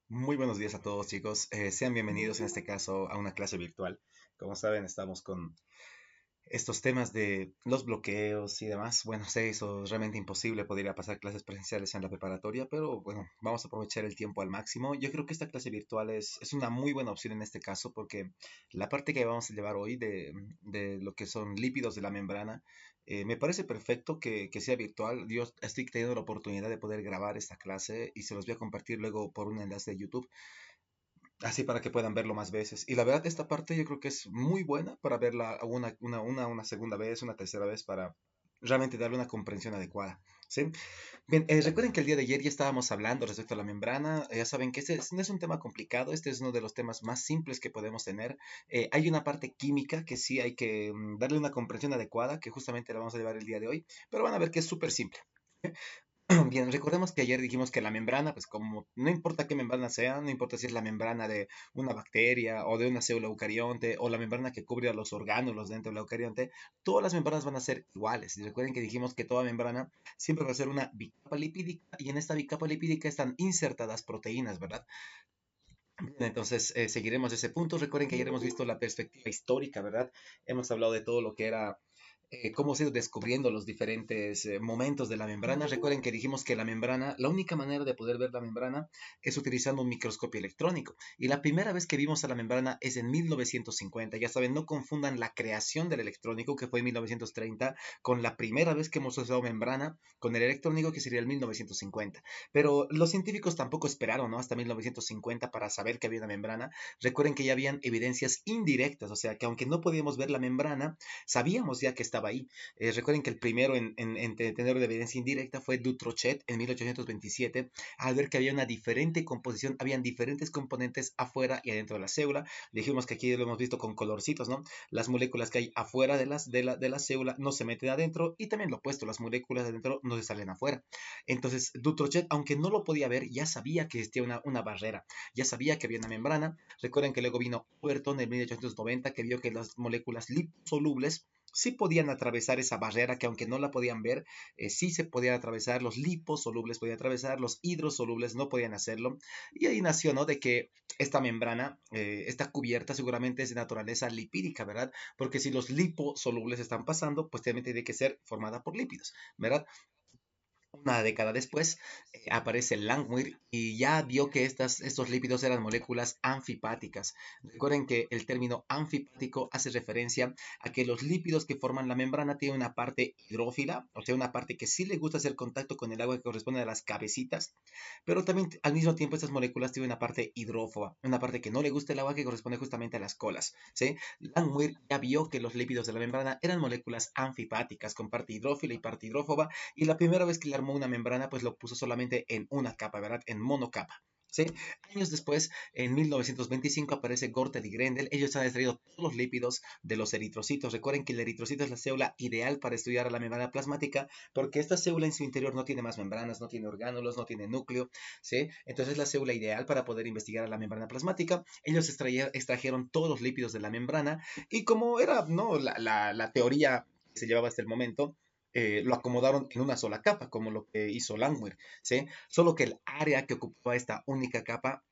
Muy buenos días a todos, chicos. Sean bienvenidos en este caso a una clase virtual. Como saben, estamos con estos temas de los bloqueos y demás. Bueno, se hizo realmente imposible poder ir a pasar clases presenciales en la preparatoria, pero bueno, vamos a aprovechar el tiempo al máximo. Yo creo que esta clase virtual es una muy buena opción en este caso porque la parte que vamos a llevar hoy de lo que son lípidos de la membrana, me parece perfecto que sea virtual. Yo estoy teniendo la oportunidad de poder grabar esta clase y se los voy a compartir luego por un enlace de YouTube así para que puedan verlo más veces. Y la verdad, esta parte yo creo que es muy buena para verla una segunda vez, una tercera vez, para realmente darle una comprensión adecuada. ¿Sí? Bien, recuerden que el día de ayer ya estábamos hablando respecto a la membrana. Ya saben que no es un tema complicado, este es uno de los temas más simples que podemos tener. Hay una parte química que sí hay que darle una comprensión adecuada, que justamente la vamos a llevar el día de hoy, pero van a ver que es súper simple. Bien, recordemos que ayer dijimos que la membrana, pues como no importa qué membrana sea, no importa si es la membrana de una bacteria o de una célula eucarionte o la membrana que cubre a los orgánulos dentro del eucarionte, todas las membranas van a ser iguales. Y recuerden que dijimos que toda membrana siempre va a ser una bicapa lipídica y en esta bicapa lipídica están insertadas proteínas, ¿verdad? Bien, entonces seguiremos ese punto. Recuerden que ayer hemos visto la perspectiva histórica, ¿verdad? Hemos hablado de todo lo que era cómo se ha ido descubriendo los diferentes momentos de la membrana. Recuerden que dijimos que la membrana, la única manera de poder ver la membrana es utilizando un microscopio electrónico. Y la primera vez que vimos a la membrana es en 1950. Ya saben, no confundan la creación del electrónico, que fue en 1930, con la primera vez que hemos usado membrana con el electrónico, que sería el 1950. Pero los científicos tampoco esperaron, ¿no?, hasta 1950 para saber que había una membrana. Recuerden que ya habían evidencias indirectas, o sea, que aunque no podíamos ver la membrana, sabíamos ya que estaba ahí. Recuerden que el primero en tener una evidencia indirecta fue Dutrochet en 1827, al ver que había una diferente composición, habían diferentes componentes afuera y adentro de la célula. Dijimos que aquí lo hemos visto con colorcitos, ¿no? Las moléculas que hay afuera de la célula no se meten adentro y también lo opuesto, las moléculas de adentro no se salen afuera. Entonces, Dutrochet, aunque no lo podía ver, ya sabía que existía una barrera, ya sabía que había una membrana. Recuerden que luego vino Overton en 1890, que vio que las moléculas liposolubles sí podían atravesar esa barrera, que aunque no la podían ver, sí se podían atravesar, los liposolubles podían atravesar, los hidrosolubles no podían hacerlo. Y ahí nació, ¿no?, de que esta membrana, esta cubierta seguramente es de naturaleza lipídica, ¿verdad? Porque si los liposolubles están pasando, pues también tiene que ser formada por lípidos, ¿verdad? Una década después aparece Langmuir y ya vio que estos lípidos eran moléculas anfipáticas. Recuerden que el término anfipático hace referencia a que los lípidos que forman la membrana tienen una parte hidrófila, o sea, una parte que sí le gusta hacer contacto con el agua, que corresponde a las cabecitas, pero también al mismo tiempo estas moléculas tienen una parte hidrófoba, una parte que no le gusta el agua, que corresponde justamente a las colas. ¿Sí? Langmuir ya vio que los lípidos de la membrana eran moléculas anfipáticas con parte hidrófila y parte hidrófoba, y la primera vez que le armó una membrana, pues lo puso solamente en una capa, ¿verdad? En monocapa. ¿Sí? Años después, en 1925, aparece Gortel y Grendel. Ellos han extraído todos los lípidos de los eritrocitos. Recuerden que el eritrocito es la célula ideal para estudiar a la membrana plasmática, porque esta célula en su interior no tiene más membranas, no tiene orgánulos, no tiene núcleo. ¿Sí? Entonces es la célula ideal para poder investigar a la membrana plasmática. Ellos extrajeron todos los lípidos de la membrana y como era, ¿no?, la teoría que se llevaba hasta el momento, lo acomodaron en una sola capa, como lo que hizo Langmuir, ¿sí? Solo que el área que ocupaba esta única capa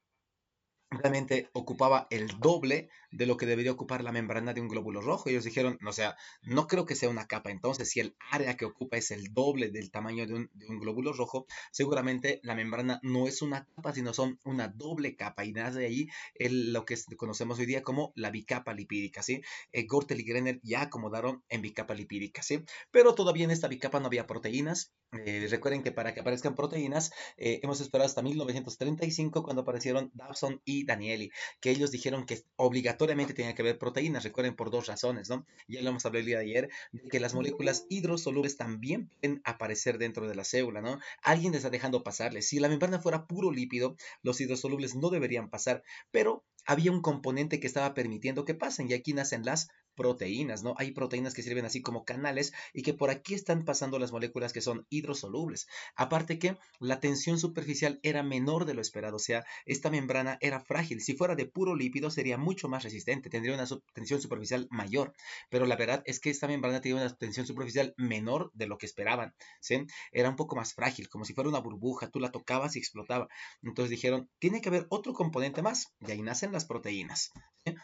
realmente ocupaba el doble de lo que debería ocupar la membrana de un glóbulo rojo. Ellos dijeron, o sea, no creo que sea una capa. Entonces, si el área que ocupa es el doble del tamaño de un glóbulo rojo, seguramente la membrana no es una capa, sino son una doble capa. Y nace de ahí lo que conocemos hoy día como la bicapa lipídica, ¿sí? Gortel y Grenner ya acomodaron en bicapa lipídica, ¿sí? Pero todavía en esta bicapa no había proteínas. Recuerden que para que aparezcan proteínas, hemos esperado hasta 1935 cuando aparecieron Dawson y Danieli, que ellos dijeron que obligatoriamente tenía que haber proteínas. Recuerden, por dos razones, ¿no? Ya lo hemos hablado el día de ayer, de que las moléculas hidrosolubles también pueden aparecer dentro de la célula, ¿no? Alguien les está dejando pasarles. Si la membrana fuera puro lípido, los hidrosolubles no deberían pasar, pero había un componente que estaba permitiendo que pasen y aquí nacen las proteínas, ¿no? Hay proteínas que sirven así como canales y que por aquí están pasando las moléculas que son hidrosolubles. Aparte que la tensión superficial era menor de lo esperado, o sea, esta membrana era frágil. Si fuera de puro lípido sería mucho más resistente, tendría una tensión superficial mayor, pero la verdad es que esta membrana tiene una tensión superficial menor de lo que esperaban, ¿sí? Era un poco más frágil, como si fuera una burbuja, tú la tocabas y explotaba. Entonces dijeron, tiene que haber otro componente más, y ahí nacen las proteínas. ¿Sí?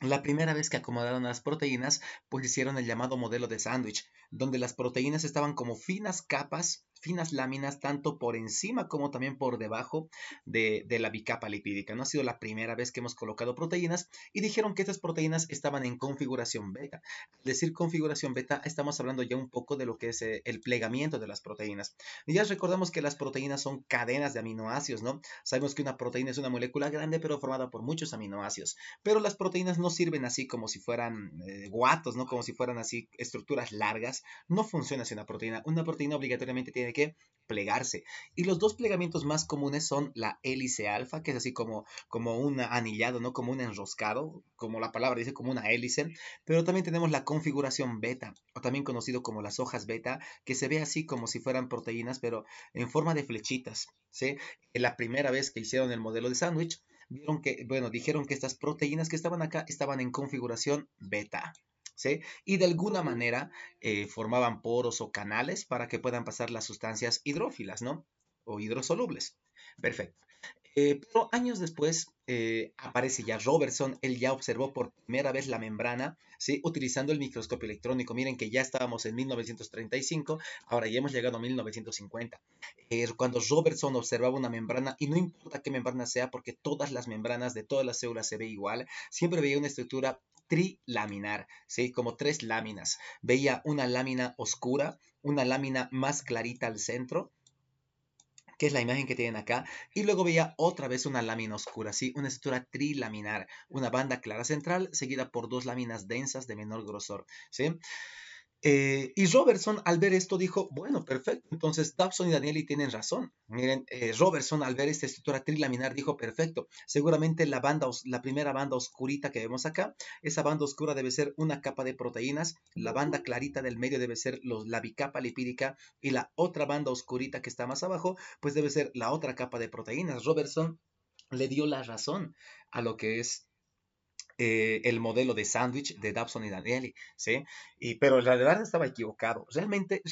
La primera vez que acomodaron las proteínas, pues hicieron el llamado modelo de sándwich, donde las proteínas estaban como finas capas, finas láminas, tanto por encima como también por debajo de la bicapa lipídica. No ha sido la primera vez que hemos colocado proteínas y dijeron que estas proteínas estaban en configuración beta. Al decir configuración beta, estamos hablando ya un poco de lo que es el plegamiento de las proteínas. Y ya recordamos que las proteínas son cadenas de aminoácidos, ¿no? Sabemos que una proteína es una molécula grande, pero formada por muchos aminoácidos. Pero las proteínas no sirven así como si fueran guatos, ¿no? Como si fueran así estructuras largas. No funciona así una proteína. Una proteína obligatoriamente tiene que plegarse. Y los dos plegamientos más comunes son la hélice alfa, que es así como un anillado, ¿no? Como un enroscado, como la palabra dice, como una hélice. Pero también tenemos la configuración beta, o también conocido como las hojas beta, que se ve así como si fueran proteínas, pero en forma de flechitas, ¿sí? La primera vez que hicieron el modelo de sándwich, vieron que, bueno, dijeron que estas proteínas que estaban acá estaban en configuración beta, ¿sí? Y de alguna manera formaban poros o canales para que puedan pasar las sustancias hidrófilas, ¿no? O hidrosolubles. Perfecto. Pero años después aparece ya Robertson, él ya observó por primera vez la membrana, ¿sí? Utilizando el microscopio electrónico. Miren que ya estábamos en 1935, ahora ya hemos llegado a 1950. Cuando Robertson observaba una membrana, y no importa qué membrana sea, porque todas las membranas de todas las células se ve igual, siempre veía una estructura trilaminar, ¿sí? Como tres láminas. Veía una lámina oscura, una lámina más clarita al centro, que es la imagen que tienen acá, y luego veía otra vez una lámina oscura, ¿sí? Una estructura trilaminar, una banda clara central seguida por dos láminas densas de menor grosor, ¿sí? Y Robertson al ver esto dijo, bueno, perfecto, entonces Dobson y Danieli tienen razón. Miren, Robertson al ver esta estructura trilaminar dijo, perfecto, seguramente la primera banda oscurita que vemos acá, esa banda oscura debe ser una capa de proteínas, la banda clarita del medio debe ser la bicapa lipídica y la otra banda oscurita que está más abajo, pues debe ser la otra capa de proteínas. Robertson le dio la razón a lo que es el modelo de sándwich de Dobson y Danieli, ¿sí? Pero la verdad estaba equivocado. Realmente,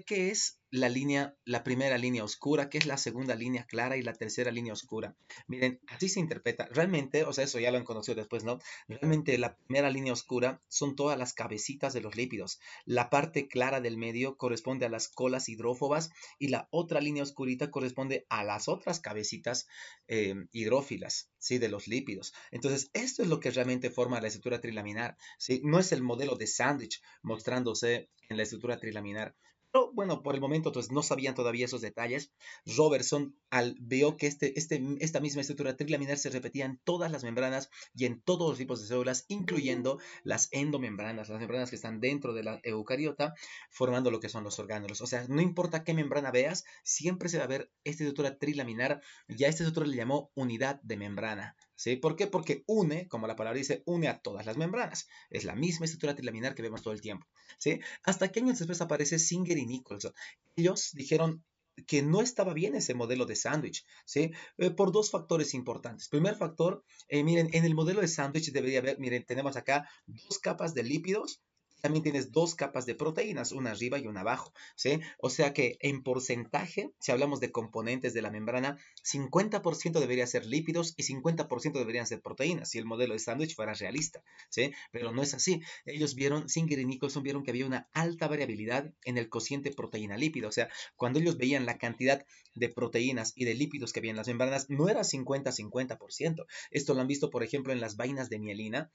¿qué es la línea, la primera línea oscura? ¿Qué es la segunda línea clara y la tercera línea oscura? Miren, así se interpreta. Realmente, o sea, eso ya lo han conocido después, ¿no? Realmente la primera línea oscura son todas las cabecitas de los lípidos. La parte clara del medio corresponde a las colas hidrófobas y la otra línea oscurita corresponde a las otras cabecitas hidrófilas, ¿sí? De los lípidos. Entonces, esto es lo que realmente forma la estructura trilaminar, ¿sí? No es el modelo de sándwich mostrándose en la estructura trilaminar. Pero bueno, por el momento pues, no sabían todavía esos detalles. Robertson vio que esta misma estructura trilaminar se repetía en todas las membranas y en todos los tipos de células, incluyendo las endomembranas, las membranas que están dentro de la eucariota, formando lo que son los orgánulos. O sea, no importa qué membrana veas, siempre se va a ver esta estructura trilaminar y a esta estructura le llamó unidad de membrana. ¿Sí? ¿Por qué? Porque une, como la palabra dice, une a todas las membranas. Es la misma estructura trilaminar que vemos todo el tiempo. ¿Sí? Hasta que años después aparece Singer y Nicholson. Ellos dijeron que no estaba bien ese modelo de sándwich, ¿sí? Por dos factores importantes. Primer factor, miren, en el modelo de sándwich debería haber, miren, tenemos acá dos capas de lípidos, también tienes dos capas de proteínas, una arriba y una abajo, ¿sí? O sea que en porcentaje, si hablamos de componentes de la membrana, 50% debería ser lípidos y 50% deberían ser proteínas, si el modelo de sándwich fuera realista, ¿sí? Pero no es así. Ellos vieron, Singer y Nicholson vieron que había una alta variabilidad en el cociente proteína-lípido, o sea, cuando ellos veían la cantidad de proteínas y de lípidos que había en las membranas, no era 50-50%. Esto lo han visto, por ejemplo, en las vainas de mielina,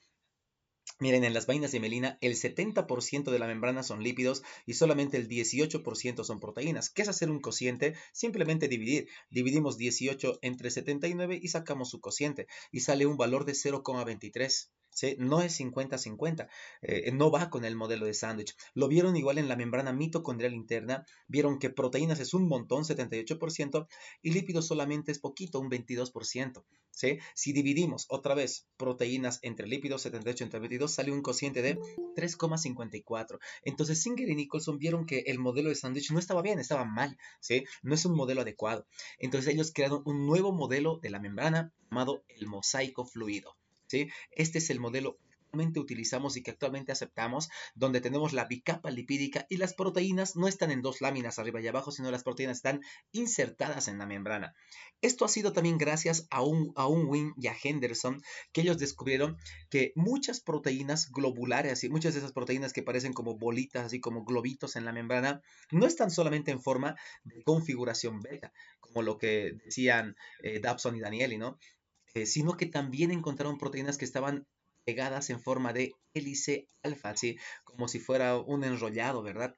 Miren, en las vainas de melina, el 70% de la membrana son lípidos y solamente el 18% son proteínas. ¿Qué es hacer un cociente? Simplemente dividir. Dividimos 18 entre 79 y sacamos su cociente. Y sale un valor de 0,23. ¿Sí? No es 50-50, no va con el modelo de sándwich. Lo vieron igual en la membrana mitocondrial interna, vieron que proteínas es un montón, 78%, y lípidos solamente es poquito, un 22%. ¿Sí? Si dividimos otra vez proteínas entre lípidos, 78 entre 22, sale un cociente de 3,54. Entonces Singer y Nicholson vieron que el modelo de sándwich no estaba bien, estaba mal, ¿sí? No es un modelo adecuado. Entonces ellos crearon un nuevo modelo de la membrana llamado el mosaico fluido, ¿sí? Este es el modelo que actualmente utilizamos y que actualmente aceptamos, donde tenemos la bicapa lipídica y las proteínas no están en dos láminas arriba y abajo, sino las proteínas están insertadas en la membrana. Esto ha sido también gracias a Unwin y a Henderson, que ellos descubrieron que muchas proteínas globulares y muchas de esas proteínas que parecen como bolitas, así como globitos en la membrana, no están solamente en forma de configuración beta, como lo que decían Dobson y Danieli, ¿no? Sino que también encontraron proteínas que estaban pegadas en forma de hélice alfa, así como si fuera un enrollado, ¿verdad?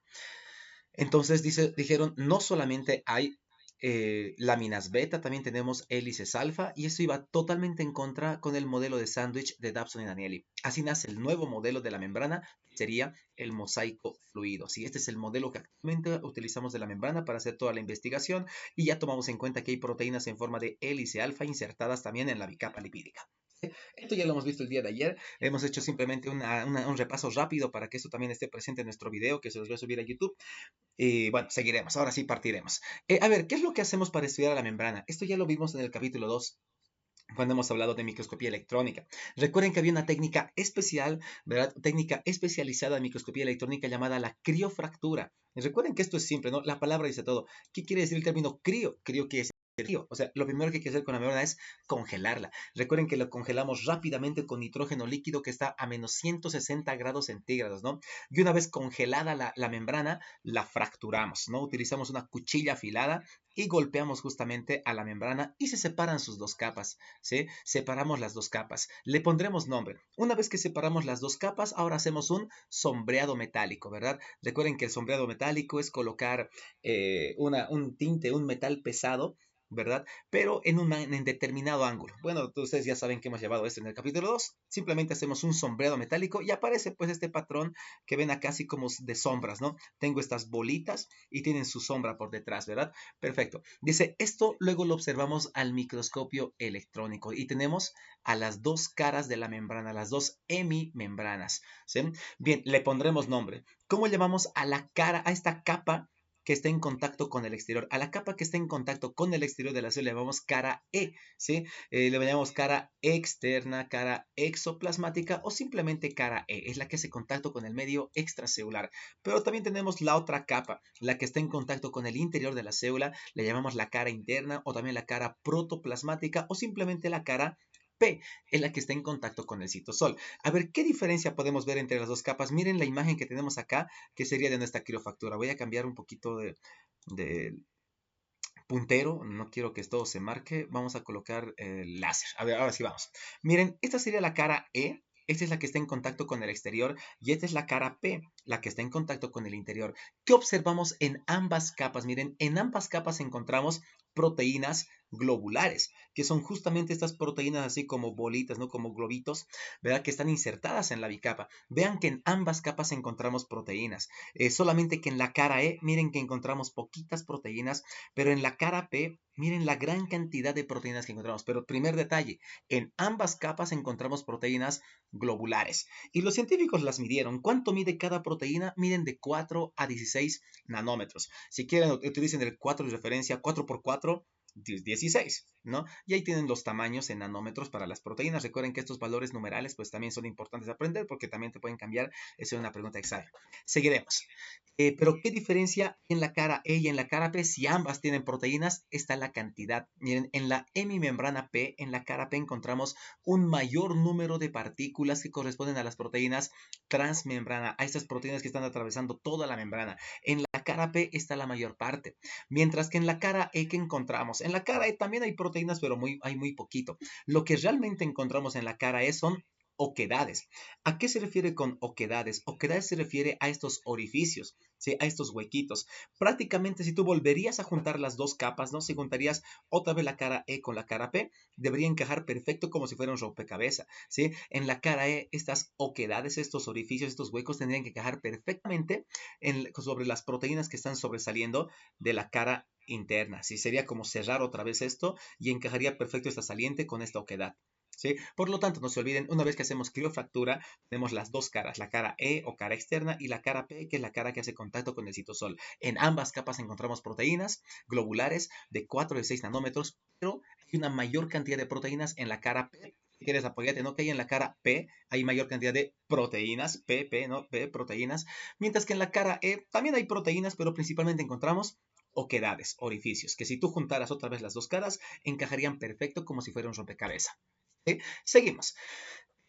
Entonces dijeron, no solamente hay láminas beta, también tenemos hélices alfa, y eso iba totalmente en contra con el modelo de sándwich de Dobson y Danieli. Así nace el nuevo modelo de la membrana, que sería el mosaico fluido. Sí, este es el modelo que actualmente utilizamos de la membrana para hacer toda la investigación, y ya tomamos en cuenta que hay proteínas en forma de hélice alfa insertadas también en la bicapa lipídica. Esto ya lo hemos visto el día de ayer. Hemos hecho simplemente un repaso rápido para que esto también esté presente en nuestro video que se los voy a subir a YouTube. Y bueno, seguiremos, ahora sí partiremos. A ver, ¿qué es lo que hacemos para estudiar a la membrana? Esto ya lo vimos en el capítulo 2 cuando hemos hablado de microscopía electrónica. Recuerden que había una técnica especial, ¿verdad? Técnica especializada en microscopía electrónica llamada la criofractura. Y recuerden que esto es simple, ¿no? La palabra dice todo. ¿Qué quiere decir el término crío? Crío quiere decir frío. O sea, lo primero que hay que hacer con la membrana es congelarla. Recuerden que lo congelamos rápidamente con nitrógeno líquido que está a menos 160 grados centígrados, ¿no? Y una vez congelada la membrana, la fracturamos, ¿no? Utilizamos una cuchilla afilada y golpeamos justamente a la membrana y se separan sus dos capas, ¿sí? Separamos las dos capas. Le pondremos nombre. Una vez que separamos las dos capas, ahora hacemos un sombreado metálico, ¿verdad? Recuerden que el sombreado metálico es colocar un tinte, un metal pesado, ¿verdad? Pero en determinado ángulo. Bueno, ustedes ya saben que hemos llevado esto en el capítulo 2. Simplemente hacemos un sombreado metálico y aparece pues este patrón que ven acá así como de sombras, ¿no? Tengo estas bolitas y tienen su sombra por detrás, ¿verdad? Perfecto. Dice, esto luego lo observamos al microscopio electrónico y tenemos a las dos caras de la membrana, las dos hemimembranas, ¿sí? Bien, le pondremos nombre. ¿Cómo llamamos a la cara, a esta capa que está en contacto con el exterior? A la capa que está en contacto con el exterior de la célula le llamamos cara E, ¿sí? Le llamamos cara externa, cara exoplasmática o simplemente cara E. Es la que hace contacto con el medio extracelular. Pero también tenemos la otra capa, la que está en contacto con el interior de la célula, le llamamos la cara interna o también la cara protoplasmática o simplemente la cara P, es la que está en contacto con el citosol. A ver, ¿qué diferencia podemos ver entre las dos capas? Miren la imagen que tenemos acá, que sería de nuestra criofactura. Voy a cambiar un poquito de puntero, no quiero que esto se marque. Vamos a colocar el láser. A ver, ahora sí vamos. Miren, esta sería la cara E. Esta es la que está en contacto con el exterior y esta es la cara P, la que está en contacto con el interior. ¿Qué observamos en ambas capas? Miren, en ambas capas encontramos proteínas globulares, que son justamente estas proteínas así como bolitas, ¿no? Como globitos, ¿verdad? Que están insertadas en la bicapa. Vean que en ambas capas encontramos proteínas. Solamente que en la cara E, miren que encontramos poquitas proteínas, pero en la cara P, miren la gran cantidad de proteínas que encontramos. Pero primer detalle, en ambas capas encontramos proteínas globulares. Y los científicos las midieron. ¿Cuánto mide cada proteína? Miden de 4 a 16 nanómetros. Si quieren, utilicen el 4 de referencia, 4 por 4 16, ¿no? Y ahí tienen los tamaños en nanómetros para las proteínas. Recuerden que estos valores numerales pues también son importantes de aprender porque también te pueden cambiar. Esa es una pregunta examen. Seguiremos. Pero ¿qué diferencia en la cara E y en la cara P? Si ambas tienen proteínas, está la cantidad. Miren, en la hemimembrana P, en la cara P encontramos un mayor número de partículas que corresponden a las proteínas transmembrana, a estas proteínas que están atravesando toda la membrana. En la cara P está la mayor parte. Mientras que en la cara E, ¿qué encontramos? En la cara E también hay proteínas, pero hay muy poquito. Lo que realmente encontramos en la cara E son oquedades. ¿A qué se refiere con oquedades? Oquedades se refiere a estos orificios, ¿sí? A estos huequitos. Prácticamente si tú volverías a juntar las dos capas, ¿no? Si juntarías otra vez la cara E con la cara P, debería encajar perfecto como si fuera un rompecabezas, ¿sí? En la cara E, estas oquedades, estos orificios, estos huecos tendrían que encajar perfectamente sobre las proteínas que están sobresaliendo de la cara interna, ¿sí? Sería como cerrar otra vez esto y encajaría perfecto esta saliente con esta oquedad. ¿Sí? Por lo tanto, no se olviden, una vez que hacemos criofractura, tenemos las dos caras, la cara E o cara externa y la cara P, que es la cara que hace contacto con el citosol. En ambas capas encontramos proteínas globulares de 4 y 6 nanómetros, pero hay una mayor cantidad de proteínas en la cara P. Si quieres apoyarte, ¿no? Que hay en la cara P, hay mayor cantidad de proteínas, ¿no? P, proteínas, mientras que en la cara E también hay proteínas, pero principalmente encontramos oquedades, orificios, que si tú juntaras otra vez las dos caras, encajarían perfecto como si fuera un rompecabezas. ¿Sí? Seguimos.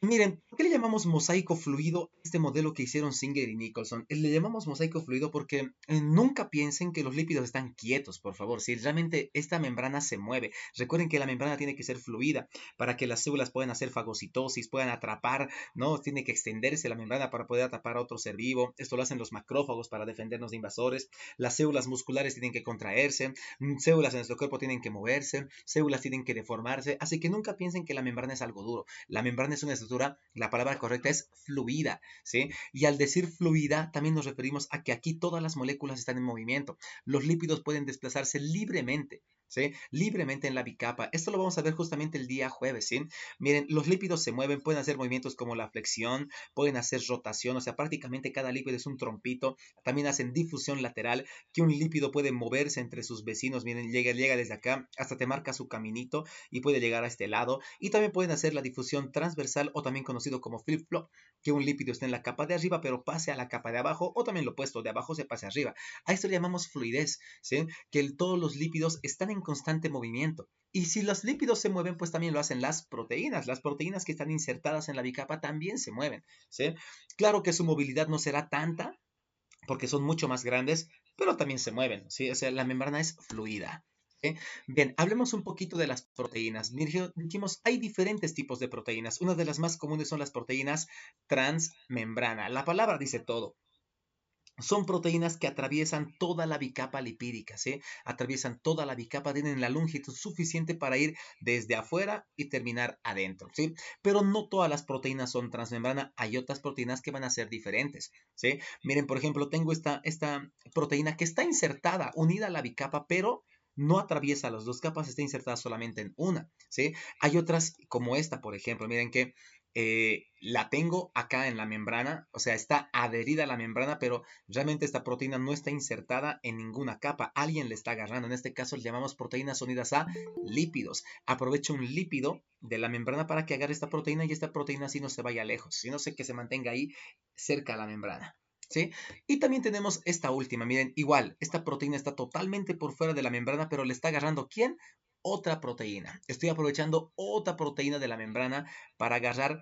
Miren, ¿por qué le llamamos mosaico fluido a este modelo que hicieron Singer y Nicholson? Le llamamos mosaico fluido porque nunca piensen que los lípidos están quietos, por favor. Si realmente esta membrana se mueve, recuerden que la membrana tiene que ser fluida para que las células puedan hacer fagocitosis, puedan atrapar, ¿no? Tiene que extenderse la membrana para poder atrapar a otro ser vivo. Esto lo hacen los macrófagos para defendernos de invasores. Las células musculares tienen que contraerse, células en nuestro cuerpo tienen que moverse, células tienen que deformarse. Así que nunca piensen que la membrana es algo duro. La membrana es una estructura, la palabra correcta es fluida, ¿sí? Y al decir fluida, también nos referimos a que aquí todas las moléculas están en movimiento. Los lípidos pueden desplazarse libremente, ¿sí? Libremente en la bicapa. Esto lo vamos a ver justamente el día jueves, ¿sí? Miren, los lípidos se mueven, pueden hacer movimientos como la flexión, pueden hacer rotación, o sea, prácticamente cada lípido es un trompito. También hacen difusión lateral, que un lípido puede moverse entre sus vecinos. Miren, llega desde acá, hasta te marca su caminito y puede llegar a este lado. Y también pueden hacer la difusión transversal o también conocido como flip-flop, que un lípido esté en la capa de arriba pero pase a la capa de abajo, o también lo opuesto, de abajo se pase arriba. A esto le llamamos fluidez, ¿sí? Que todos los lípidos están en constante movimiento. Y si los lípidos se mueven, pues también lo hacen las proteínas. Las proteínas que están insertadas en la bicapa también se mueven, ¿sí? Claro que su movilidad no será tanta porque son mucho más grandes, pero también se mueven, ¿sí? O sea, la membrana es fluida. ¿Sí? Bien, hablemos un poquito de las proteínas. Dijimos, hay diferentes tipos de proteínas. Una de las más comunes son las proteínas transmembrana. La palabra dice todo. Son proteínas que atraviesan toda la bicapa lipídica, ¿sí? Atraviesan toda la bicapa, tienen la longitud suficiente para ir desde afuera y terminar adentro, ¿sí? Pero no todas las proteínas son transmembrana, hay otras proteínas que van a ser diferentes, ¿sí? Miren, por ejemplo, tengo esta proteína que está insertada, unida a la bicapa, pero no atraviesa las dos capas, está insertada solamente en una, ¿sí? Hay otras como esta, por ejemplo, miren que la tengo acá en la membrana, o sea, está adherida a la membrana, pero realmente esta proteína no está insertada en ninguna capa. Alguien le está agarrando. En este caso le llamamos proteínas unidas a lípidos. Aprovecho un lípido de la membrana para que agarre esta proteína y esta proteína así no se vaya lejos, sino que se mantenga ahí cerca a la membrana. ¿Sí? Y también tenemos esta última. Miren, igual, esta proteína está totalmente por fuera de la membrana, pero le está agarrando ¿quién? Otra proteína. Estoy aprovechando otra proteína de la membrana para agarrar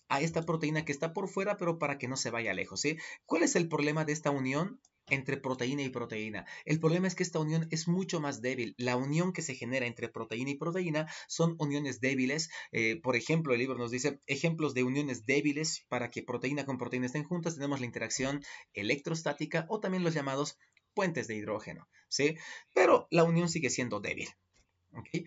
a esta proteína que está por fuera, pero para que no se vaya lejos, ¿sí? ¿Cuál es el problema de esta unión entre proteína y proteína? El problema es que esta unión es mucho más débil. La unión que se genera entre proteína y proteína son uniones débiles. Por ejemplo, el libro nos dice ejemplos de uniones débiles para que proteína con proteína estén juntas. Tenemos la interacción electrostática o también los llamados puentes de hidrógeno, ¿sí? Pero la unión sigue siendo débil. ¿Okay?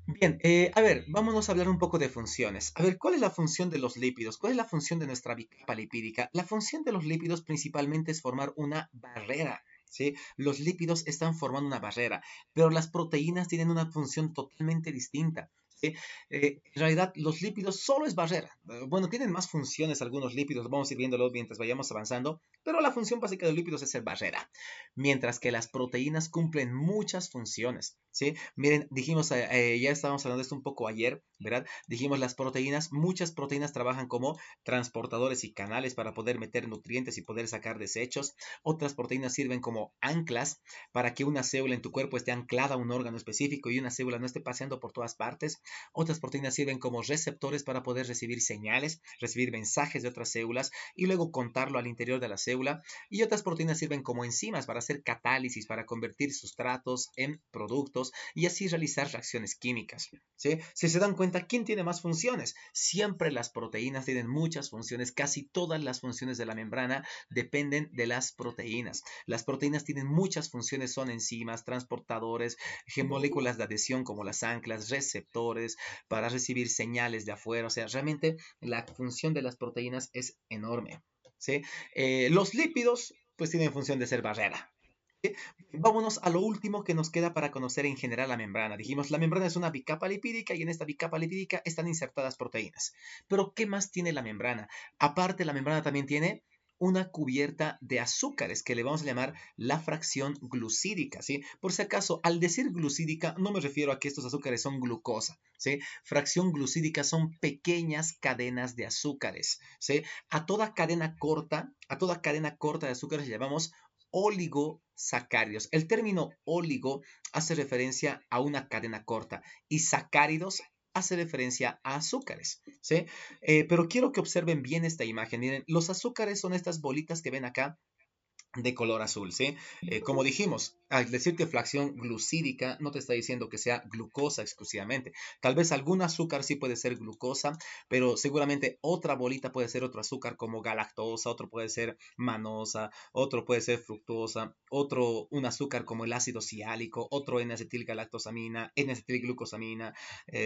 Bien, a ver, vámonos a hablar un poco de funciones. A ver, ¿cuál es la función de los lípidos? ¿Cuál es la función de nuestra capa lipídica? La función de los lípidos principalmente es formar una barrera, ¿sí? Los lípidos están formando una barrera, pero las proteínas tienen una función totalmente distinta. ¿Sí? En realidad, los lípidos solo es barrera. Bueno, tienen más funciones algunos lípidos, vamos a ir viéndolo mientras vayamos avanzando, pero la función básica de los lípidos es ser barrera, mientras que las proteínas cumplen muchas funciones, ¿sí? Miren, dijimos, ya estábamos hablando de esto un poco ayer, ¿verdad? Dijimos las proteínas, muchas proteínas trabajan como transportadores y canales para poder meter nutrientes y poder sacar desechos. Otras proteínas sirven como anclas para que una célula en tu cuerpo esté anclada a un órgano específico y una célula no esté paseando por todas partes. otras proteínas sirven como receptores para poder recibir señales, recibir mensajes de otras células y luego contarlo al interior de la célula, y otras proteínas sirven como enzimas para hacer catálisis, para convertir sustratos en productos y así realizar reacciones químicas. ¿Sí? Si se dan cuenta, ¿quién tiene más funciones? Siempre las proteínas tienen muchas funciones, casi todas las funciones de la membrana dependen de las proteínas. Las proteínas tienen muchas funciones, son enzimas, transportadores, moléculas de adhesión como las anclas, receptores para recibir señales de afuera. O sea, realmente la función de las proteínas es enorme. ¿Sí? Los lípidos pues tienen función de ser barrera. ¿Sí? Vámonos a lo último que nos queda para conocer en general la membrana. Dijimos, la membrana es una bicapa lipídica y en esta bicapa lipídica están insertadas proteínas. Pero, ¿qué más tiene la membrana? Aparte, la membrana también tiene una cubierta de azúcares que le vamos a llamar la fracción glucídica, ¿sí? Por si acaso, al decir glucídica, no me refiero a que estos azúcares son glucosa, ¿sí? Fracción glucídica son pequeñas cadenas de azúcares, ¿sí? A toda cadena corta de azúcares le llamamos oligosacáridos. El término oligo hace referencia a una cadena corta y sacáridos hace referencia a azúcares, ¿sí? Pero quiero que observen bien esta imagen. Miren, los azúcares son estas bolitas que ven acá de color azul, ¿sí? Como dijimos, al decir que fracción glucídica no te está diciendo que sea glucosa exclusivamente. Tal vez algún azúcar sí puede ser glucosa, pero seguramente otra bolita puede ser otro azúcar como galactosa, otro puede ser manosa, otro puede ser fructosa, otro un azúcar como el ácido ciálico, otro N-acetilgalactosamina, N-acetilglucosamina,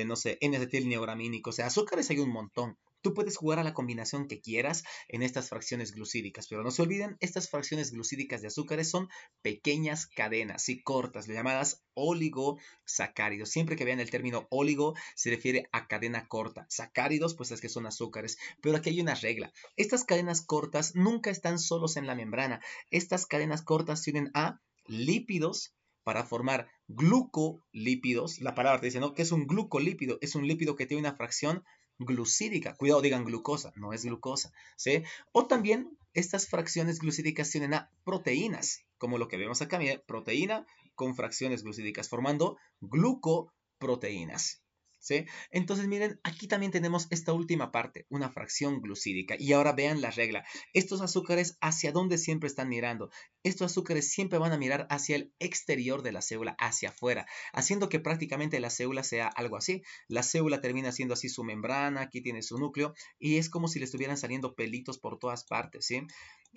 no sé, N-acetilneogramínico. O sea, azúcares hay un montón. Tú puedes jugar a la combinación que quieras en estas fracciones glucídicas, pero no se olviden, estas fracciones glucídicas de azúcares son pequeñas cadenas y cortas, llamadas oligosacáridos. Siempre que vean el término oligo, se refiere a cadena corta. Sacáridos, pues es que son azúcares. Pero aquí hay una regla. Estas cadenas cortas nunca están solos en la membrana. Estas cadenas cortas se unen a lípidos para formar glucolípidos. La palabra te dice, ¿no? ¿Qué es un glucolípido? Es un lípido que tiene una fracción glucídica. Cuidado, digan glucosa, no es glucosa, ¿sí? O también estas fracciones glucídicas tienen a proteínas, como lo que vemos acá, miren, proteína con fracciones glucídicas, formando glucoproteínas. ¿Sí? Entonces, miren, aquí también tenemos esta última parte, una fracción glucídica. Y ahora vean la regla. Estos azúcares, ¿hacia dónde siempre están mirando? Estos azúcares siempre van a mirar hacia el exterior de la célula, hacia afuera, haciendo que prácticamente la célula sea algo así. La célula termina siendo así su membrana, aquí tiene su núcleo, y es como si le estuvieran saliendo pelitos por todas partes, ¿sí?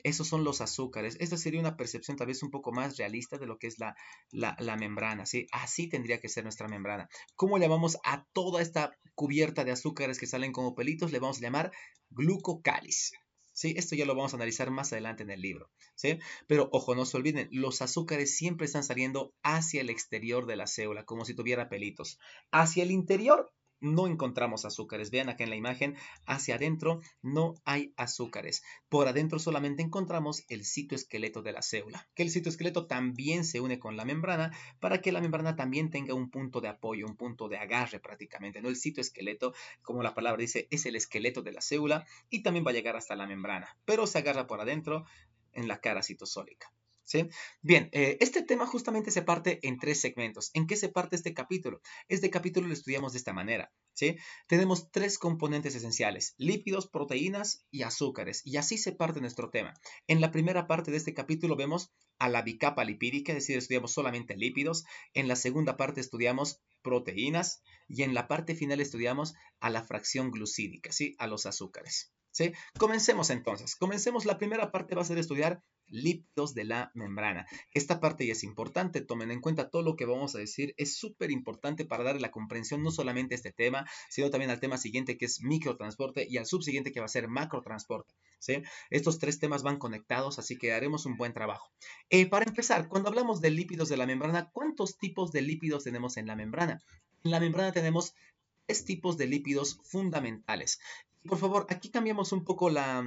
Esos son los azúcares. Esta sería una percepción tal vez un poco más realista de lo que es la membrana, ¿sí? Así tendría que ser nuestra membrana. ¿Cómo llamamos a toda esta cubierta de azúcares que salen como pelitos? Le vamos a llamar glucocáliz. ¿Sí? Esto ya lo vamos a analizar más adelante en el libro. ¿Sí? Pero ojo, no se olviden, los azúcares siempre están saliendo hacia el exterior de la célula, como si tuviera pelitos. Hacia el interior no encontramos azúcares. Vean acá en la imagen, hacia adentro no hay azúcares. Por adentro solamente encontramos el citoesqueleto de la célula, que el citoesqueleto también se une con la membrana para que la membrana también tenga un punto de apoyo, un punto de agarre prácticamente, ¿no? El citoesqueleto, como la palabra dice, es el esqueleto de la célula y también va a llegar hasta la membrana, pero se agarra por adentro en la cara citosólica. ¿Sí? Bien, este tema justamente se parte en tres segmentos. ¿En qué se parte este capítulo? Este capítulo lo estudiamos de esta manera. ¿Sí? Tenemos tres componentes esenciales, lípidos, proteínas y azúcares, y así se parte nuestro tema. En la primera parte de este capítulo vemos a la bicapa lipídica, es decir, estudiamos solamente lípidos. En la segunda parte estudiamos proteínas y en la parte final estudiamos a la fracción glucídica, ¿sí? A los azúcares. ¿Sí? Comencemos entonces. Comencemos. La primera parte va a ser estudiar lípidos de la membrana. Esta parte ya es importante, tomen en cuenta todo lo que vamos a decir, es súper importante para darle la comprensión no solamente a este tema, sino también al tema siguiente que es microtransporte y al subsiguiente que va a ser macrotransporte. ¿Sí? Estos tres temas van conectados, así que haremos un buen trabajo. Para empezar, cuando hablamos de lípidos de la membrana, ¿cuántos tipos de lípidos tenemos en la membrana? En la membrana tenemos tres tipos de lípidos fundamentales. Por favor, aquí cambiamos un poco la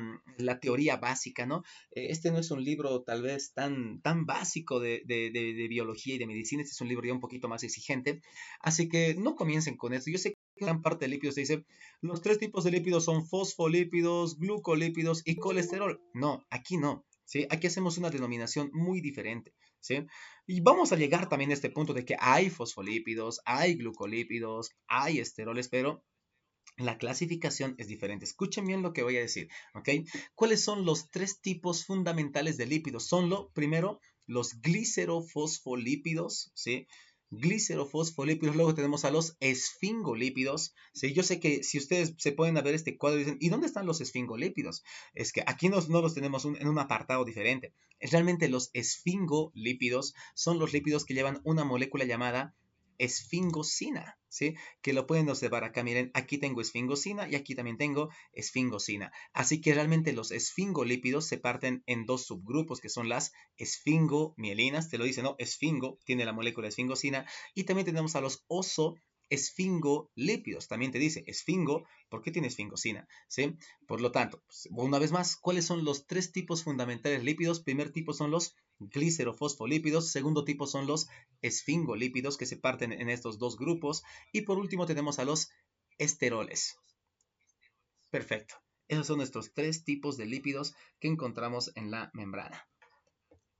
teoría básica, ¿no? Este no es un libro tal vez tan básico de biología y de medicina, este es un libro ya un poquito más exigente, así que no comiencen con esto. Yo sé que gran parte de lípidos se dice, los tres tipos de lípidos son fosfolípidos, glucolípidos y colesterol. No, aquí no, ¿sí? Aquí hacemos una denominación muy diferente. ¿sí? Y vamos a llegar también a este punto de que hay fosfolípidos, hay glucolípidos, hay esteroles, pero la clasificación es diferente. Escuchen bien lo que voy a decir, ¿ok? ¿Cuáles son los tres tipos fundamentales de lípidos? Son primero, los glicerofosfolípidos, ¿sí? Glicerofosfolípidos, luego tenemos a los esfingolípidos, ¿sí? Yo sé que si ustedes se pueden ver este cuadro y dicen, ¿y dónde están los esfingolípidos? Es que aquí no los tenemos en un apartado diferente. Realmente los esfingolípidos son los lípidos que llevan una molécula llamada esfingosina, ¿sí? Que lo pueden observar acá, miren, aquí tengo esfingosina y aquí también tengo esfingosina. Así que realmente los esfingolípidos se parten en dos subgrupos que son las esfingomielinas, te lo dice, ¿no? Esfingo, tiene la molécula esfingosina, y también tenemos a los esfingolípidos, también te dice esfingo, ¿por qué tiene esfingosina? ¿Sí? Por lo tanto, pues, una vez más, ¿cuáles son los tres tipos fundamentales de lípidos? Primer tipo son los glicerofosfolípidos, segundo tipo son los esfingolípidos que se parten en estos dos grupos, y por último tenemos a los esteroles. Perfecto. Esos son nuestros tres tipos de lípidos que encontramos en la membrana.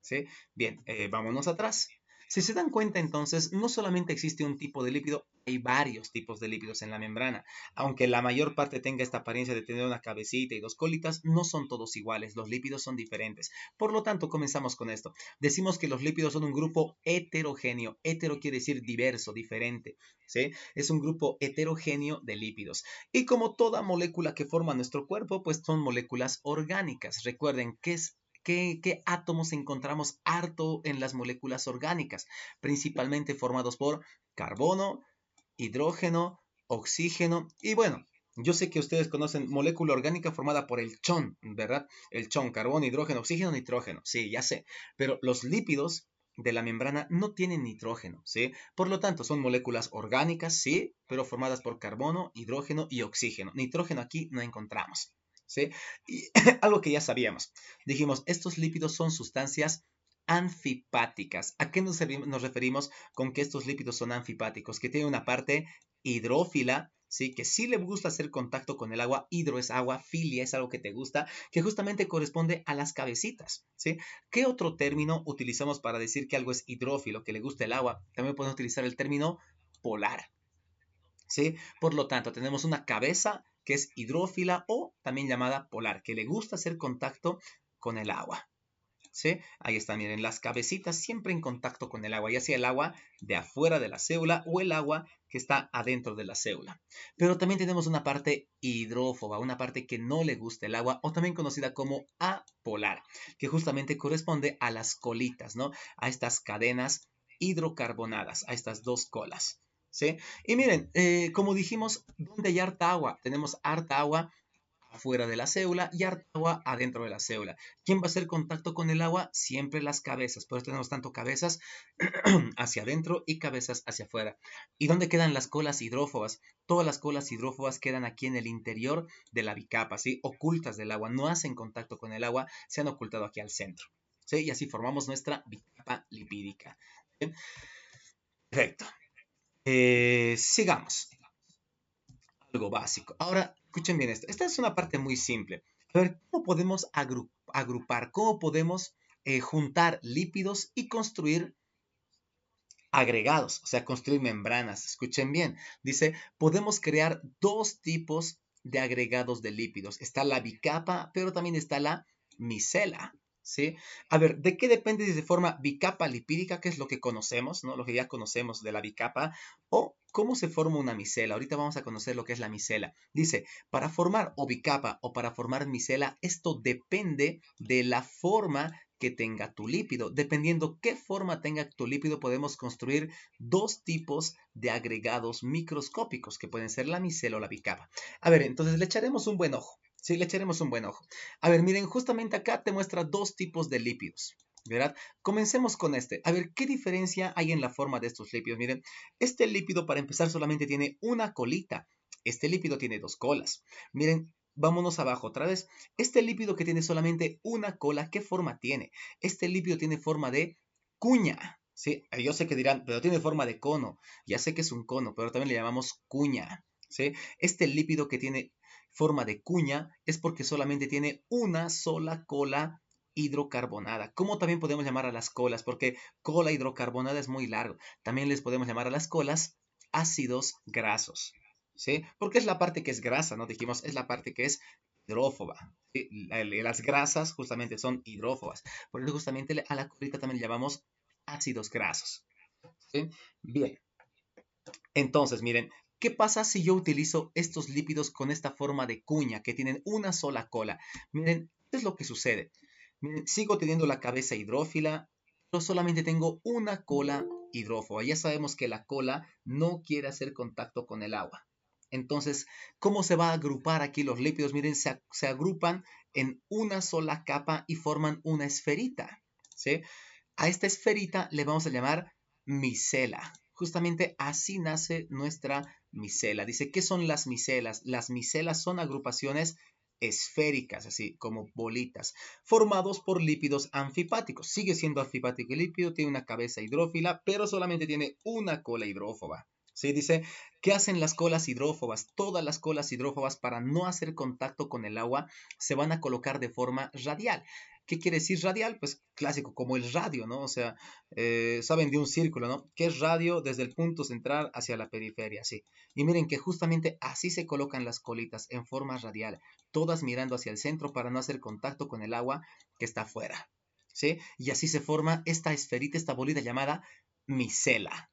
¿Sí? Bien, vámonos atrás. Si se dan cuenta entonces, no solamente existe un tipo de lípido, hay varios tipos de lípidos en la membrana. Aunque la mayor parte tenga esta apariencia de tener una cabecita y dos colitas, no son todos iguales, los lípidos son diferentes. Por lo tanto, comenzamos con esto. Decimos que los lípidos son un grupo heterogéneo. Hetero quiere decir diverso, diferente. ¿Sí? Es un grupo heterogéneo de lípidos. Y como toda molécula que forma nuestro cuerpo, pues son moléculas orgánicas. Recuerden que es ¿Qué átomos encontramos harto en las moléculas orgánicas? Principalmente formados por carbono, hidrógeno, oxígeno y bueno, yo sé que ustedes conocen molécula orgánica formada por el chon, ¿verdad? El chon, carbono, hidrógeno, oxígeno, nitrógeno, sí, ya sé, pero los lípidos de la membrana no tienen nitrógeno, ¿sí? Por lo tanto, son moléculas orgánicas, sí, pero formadas por carbono, hidrógeno y oxígeno. Nitrógeno aquí no encontramos, ¿sí? Y algo que ya sabíamos. Dijimos, estos lípidos son sustancias anfipáticas. ¿A qué nos referimos con que estos lípidos son anfipáticos? Que tienen una parte hidrófila, ¿sí? Que sí le gusta hacer contacto con el agua. Hidro es agua, filia es algo que te gusta, que justamente corresponde a las cabecitas, ¿sí? ¿Qué otro término utilizamos para decir que algo es hidrófilo, que le gusta el agua? También podemos utilizar el término polar, ¿sí? Por lo tanto, tenemos una cabeza que es hidrófila o también llamada polar, que le gusta hacer contacto con el agua, ¿sí? Ahí están, miren, las cabecitas siempre en contacto con el agua, ya sea el agua de afuera de la célula o el agua que está adentro de la célula. Pero también tenemos una parte hidrófoba, una parte que no le gusta el agua, o también conocida como apolar, que justamente corresponde a las colitas, ¿no? A estas cadenas hidrocarbonadas, a estas dos colas, ¿sí? Y miren, como dijimos, ¿dónde hay harta agua? Tenemos harta agua afuera de la célula y harta agua adentro de la célula. ¿Quién va a hacer contacto con el agua? Siempre las cabezas. Por eso tenemos tanto cabezas hacia adentro y cabezas hacia afuera. ¿Y dónde quedan las colas hidrófobas? Todas las colas hidrófobas quedan aquí en el interior de la bicapa, ¿sí? Ocultas del agua, no hacen contacto con el agua, se han ocultado aquí al centro, ¿sí? Y así formamos nuestra bicapa lipídica. ¿Sí? Perfecto. Sigamos. Algo básico. Ahora, escuchen bien esto. Esta es una parte muy simple. A ver, ¿cómo podemos agrupar? ¿Cómo podemos juntar lípidos y construir agregados? O sea, construir membranas. Escuchen bien. Dice, podemos crear dos tipos de agregados de lípidos. Está la bicapa, pero también está la micela. ¿Sí? A ver, ¿de qué depende si se forma bicapa lipídica, que es lo que conocemos, ¿no? Lo que ya conocemos de la bicapa, o cómo se forma una micela? Ahorita vamos a conocer lo que es la micela. Dice, para formar o bicapa o para formar micela, esto depende de la forma que tenga tu lípido. Dependiendo qué forma tenga tu lípido, podemos construir dos tipos de agregados microscópicos, que pueden ser la micela o la bicapa. A ver, entonces le echaremos un buen ojo. Sí, le echaremos un buen ojo. A ver, miren, justamente acá te muestra dos tipos de lípidos, ¿verdad? Comencemos con este. A ver, ¿qué diferencia hay en la forma de estos lípidos? Miren, este lípido para empezar solamente tiene una colita. Este lípido tiene dos colas. Miren, vámonos abajo otra vez. Este lípido que tiene solamente una cola, ¿qué forma tiene? Este lípido tiene forma de cuña. Sí, yo sé que dirán, pero tiene forma de cono. Ya sé que es un cono, pero también le llamamos cuña. ¿Sí? Este lípido que tiene forma de cuña es porque solamente tiene una sola cola hidrocarbonada. ¿Cómo también podemos llamar a las colas? Porque cola hidrocarbonada es muy largo. También les podemos llamar a las colas ácidos grasos. ¿Sí? Porque es la parte que es grasa, ¿no? Dijimos, es la parte que es hidrófoba. ¿Sí? Las grasas justamente son hidrófobas. Por eso justamente a la colita también le llamamos ácidos grasos. ¿Sí? Bien. Entonces, miren, ¿qué pasa si yo utilizo estos lípidos con esta forma de cuña que tienen una sola cola? Miren, ¿qué es lo que sucede? Miren, sigo teniendo la cabeza hidrófila, pero solamente tengo una cola hidrófoba. Ya sabemos que la cola no quiere hacer contacto con el agua. Entonces, ¿cómo se va a agrupar aquí los lípidos? Miren, se agrupan en una sola capa y forman una esferita. ¿Sí? A esta esferita le vamos a llamar micela. Justamente así nace nuestra micela. Dice, ¿qué son las micelas? Las micelas son agrupaciones esféricas, así como bolitas, formados por lípidos anfipáticos. Sigue siendo anfipático el lípido, tiene una cabeza hidrófila, pero solamente tiene una cola hidrófoba. ¿Sí? Dice, ¿qué hacen las colas hidrófobas? Todas las colas hidrófobas, para no hacer contacto con el agua, se van a colocar de forma radial. ¿Qué quiere decir radial? Pues clásico, como el radio, ¿no? O sea, saben de un círculo, ¿no? ¿Qué es radio? Desde el punto central hacia la periferia, sí. Y miren que justamente así se colocan las colitas, en forma radial, todas mirando hacia el centro para no hacer contacto con el agua que está afuera, ¿sí? Y así se forma esta esferita, esta bolita llamada micela,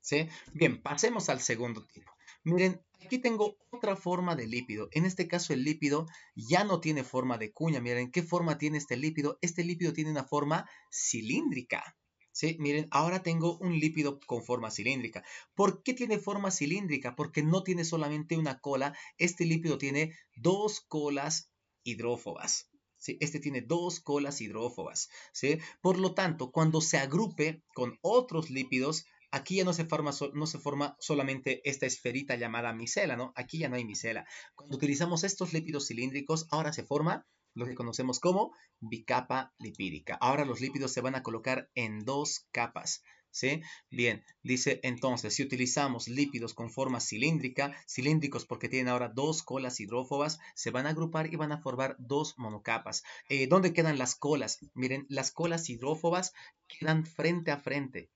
¿sí? Bien, pasemos al segundo tipo. Miren, aquí tengo otra forma de lípido. En este caso el lípido ya no tiene forma de cuña. Miren, ¿qué forma tiene este lípido? Este lípido tiene una forma cilíndrica. ¿Sí? Miren, ahora tengo un lípido con forma cilíndrica. ¿Por qué tiene forma cilíndrica? Porque no tiene solamente una cola. Este lípido tiene dos colas hidrófobas. ¿Sí? Este tiene dos colas hidrófobas. ¿Sí? Por lo tanto, cuando se agrupe con otros lípidos, aquí ya no se forma solamente esta esferita llamada micela, ¿no? Aquí ya no hay micela. Cuando utilizamos estos lípidos cilíndricos, ahora se forma lo que conocemos como bicapa lipídica. Ahora los lípidos se van a colocar en dos capas. ¿Sí? Bien, dice entonces, si utilizamos lípidos con forma cilíndrica, cilíndricos porque tienen ahora dos colas hidrófobas, se van a agrupar y van a formar dos monocapas. ¿Dónde quedan las colas? Miren, las colas hidrófobas quedan frente a frente,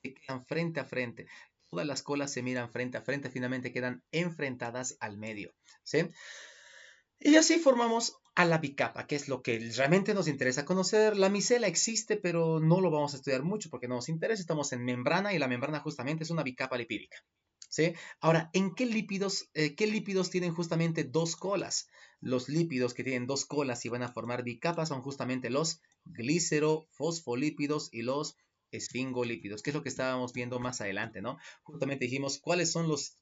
que quedan frente a frente. Todas las colas se miran frente a frente, finalmente quedan enfrentadas al medio. ¿Sí? Y así formamos a la bicapa, que es lo que realmente nos interesa conocer. La micela existe, pero no lo vamos a estudiar mucho porque no nos interesa. Estamos en membrana y la membrana justamente es una bicapa lipídica. ¿Sí? Ahora, ¿en qué lípidos tienen justamente dos colas? Los lípidos que tienen dos colas y van a formar bicapas son justamente los glicerofosfolípidos y los esfingolípidos, que es lo que estábamos viendo más adelante, ¿no? Justamente dijimos cuáles son los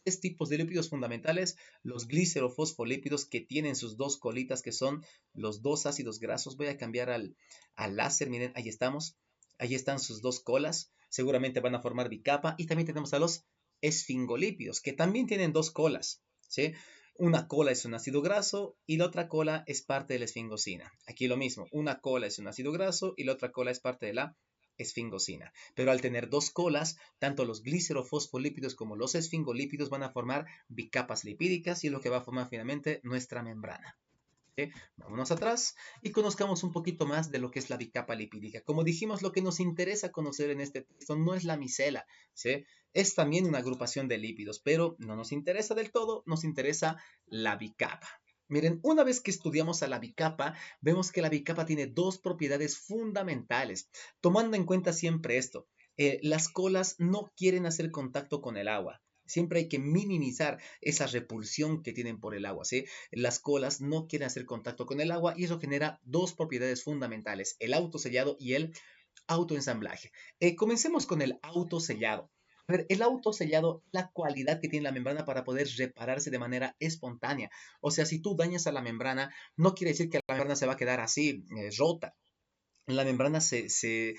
tres tipos de lípidos fundamentales: los glicerofosfolípidos, que tienen sus dos colitas, que son los dos ácidos grasos. Voy a cambiar al láser, miren, ahí estamos, ahí están sus dos colas, seguramente van a formar bicapa. Y también tenemos a los esfingolípidos, que también tienen dos colas, ¿sí? Una cola es un ácido graso y la otra cola es parte de la esfingosina. Aquí lo mismo, una cola es un ácido graso y la otra cola es parte de la esfingosina. Pero al tener dos colas, tanto los glicerofosfolípidos como los esfingolípidos van a formar bicapas lipídicas y es lo que va a formar finalmente nuestra membrana. ¿Sí? Vámonos atrás y conozcamos un poquito más de lo que es la bicapa lipídica. Como dijimos, lo que nos interesa conocer en este texto no es la micela, ¿sí? Es también una agrupación de lípidos, pero no nos interesa del todo, nos interesa la bicapa. Miren, una vez que estudiamos a la bicapa, vemos que la bicapa tiene dos propiedades fundamentales, tomando en cuenta siempre esto. Las colas no quieren hacer contacto con el agua. Siempre hay que minimizar esa repulsión que tienen por el agua, ¿sí? Las colas no quieren hacer contacto con el agua y eso genera dos propiedades fundamentales: el autosellado y el autoensamblaje. Comencemos con el autosellado. A ver, el autosellado es la cualidad que tiene la membrana para poder repararse de manera espontánea. O sea, si tú dañas a la membrana, no quiere decir que la membrana se va a quedar así, rota. La membrana se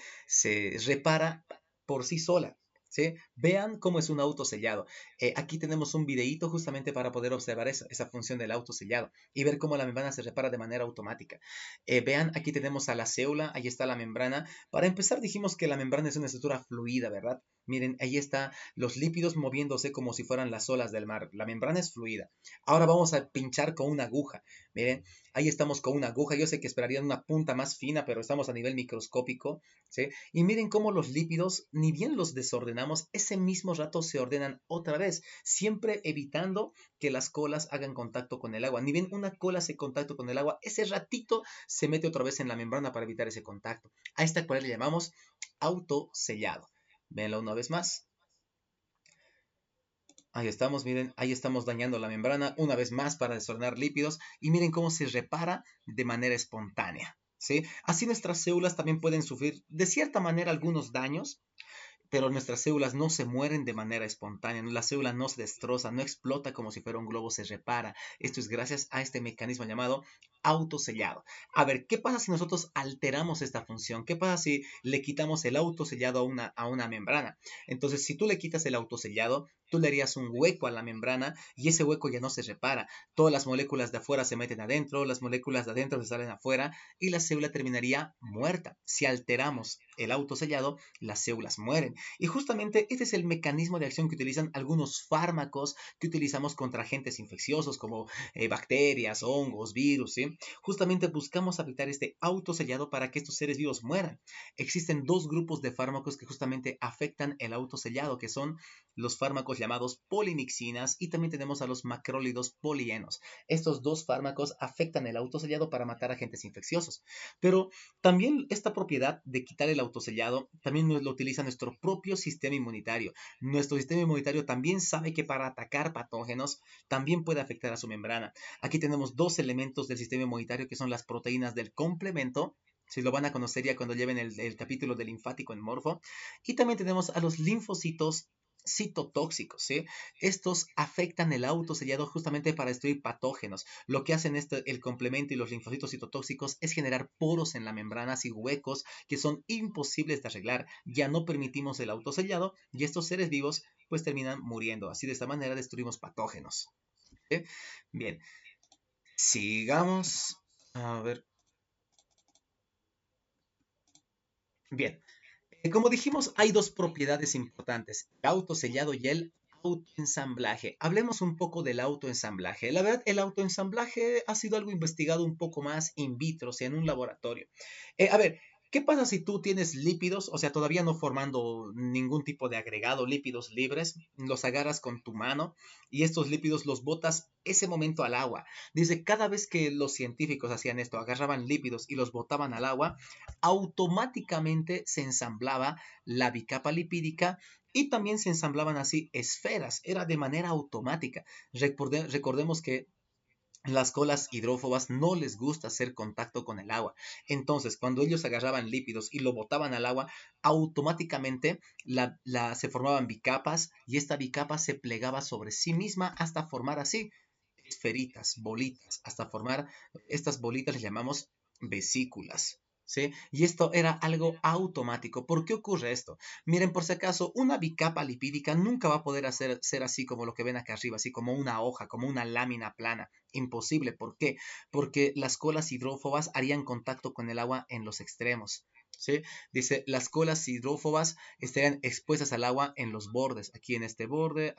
repara por sí sola. ¿Sí? Vean cómo es un autosellado. Aquí tenemos un videíto justamente para poder observar esa función del autosellado y ver cómo la membrana se repara de manera automática. Vean, aquí tenemos a la célula, ahí está la membrana. Para empezar, dijimos que la membrana es una estructura fluida, ¿verdad? Miren, ahí está los lípidos moviéndose como si fueran las olas del mar. La membrana es fluida. Ahora vamos a pinchar con una aguja. Miren, ahí estamos con una aguja. Yo sé que esperarían una punta más fina, pero estamos a nivel microscópico, ¿sí? Y miren cómo los lípidos, ni bien los desordenamos, ese mismo rato se ordenan otra vez, siempre evitando que las colas hagan contacto con el agua. Ni bien una cola hace contacto con el agua, ese ratito se mete otra vez en la membrana para evitar ese contacto. A esta cual le llamamos autosellado. Véanlo una vez más. Ahí estamos, miren, ahí estamos dañando la membrana una vez más para desordenar lípidos y miren cómo se repara de manera espontánea, ¿sí? Así nuestras células también pueden sufrir de cierta manera algunos daños, pero nuestras células no se mueren de manera espontánea, la célula no se destroza, no explota como si fuera un globo, se repara. Esto es gracias a este mecanismo llamado autosellado. A ver, ¿qué pasa si nosotros alteramos esta función? ¿Qué pasa si le quitamos el autosellado a una membrana? Entonces, si tú le quitas el autosellado, tú le harías un hueco a la membrana y ese hueco ya no se repara. Todas las moléculas de afuera se meten adentro, las moléculas de adentro se salen afuera y la célula terminaría muerta. Si alteramos el autosellado, las células mueren. Y justamente este es el mecanismo de acción que utilizan algunos fármacos que utilizamos contra agentes infecciosos como bacterias, hongos, virus, ¿sí? Justamente buscamos aplicar este autosellado para que estos seres vivos mueran. Existen dos grupos de fármacos que justamente afectan el autosellado, que son los fármacos llamados polimixinas y también tenemos a los macrólidos polienos. Estos dos fármacos afectan el autosellado para matar agentes infecciosos. Pero también esta propiedad de quitar el autosellado también lo utiliza nuestro propio sistema inmunitario. Nuestro sistema inmunitario también sabe que para atacar patógenos también puede afectar a su membrana. Aquí tenemos dos elementos del sistema inmunitario que son las proteínas del complemento. Si lo van a conocer ya cuando lleven el capítulo del linfático en Morfo. Y también tenemos a los linfocitos citotóxicos, ¿sí? Estos afectan el autosellado justamente para destruir patógenos. Lo que hacen el complemento y los linfocitos citotóxicos es generar poros en la membrana y huecos que son imposibles de arreglar. Ya no permitimos el autosellado y estos seres vivos pues terminan muriendo. Así de esta manera destruimos patógenos. ¿Sí? Bien, sigamos. A ver. Bien, como dijimos, hay dos propiedades importantes, el autosellado y el autoensamblaje. Hablemos un poco del autoensamblaje. La verdad, el autoensamblaje ha sido algo investigado un poco más in vitro, o sea, en un laboratorio. A ver, ¿qué pasa si tú tienes lípidos, o sea, todavía no formando ningún tipo de agregado, lípidos libres, los agarras con tu mano y estos lípidos los botas ese momento al agua? Dice, cada vez que los científicos hacían esto, agarraban lípidos y los botaban al agua, automáticamente se ensamblaba la bicapa lipídica y también se ensamblaban así esferas, era de manera automática. Recordemos que las colas hidrófobas no les gusta hacer contacto con el agua. Entonces, cuando ellos agarraban lípidos y lo botaban al agua, automáticamente se formaban bicapas y esta bicapa se plegaba sobre sí misma hasta formar así esferitas, bolitas, hasta formar estas bolitas les llamamos vesículas. ¿Sí? Y esto era algo automático. ¿Por qué ocurre esto? Miren, por si acaso, una bicapa lipídica nunca va a poder ser así como lo que ven acá arriba, así como una hoja, como una lámina plana. Imposible. ¿Por qué? Porque las colas hidrófobas harían contacto con el agua en los extremos. ¿Sí? Dice, las colas hidrófobas estarían expuestas al agua en los bordes, aquí en este borde,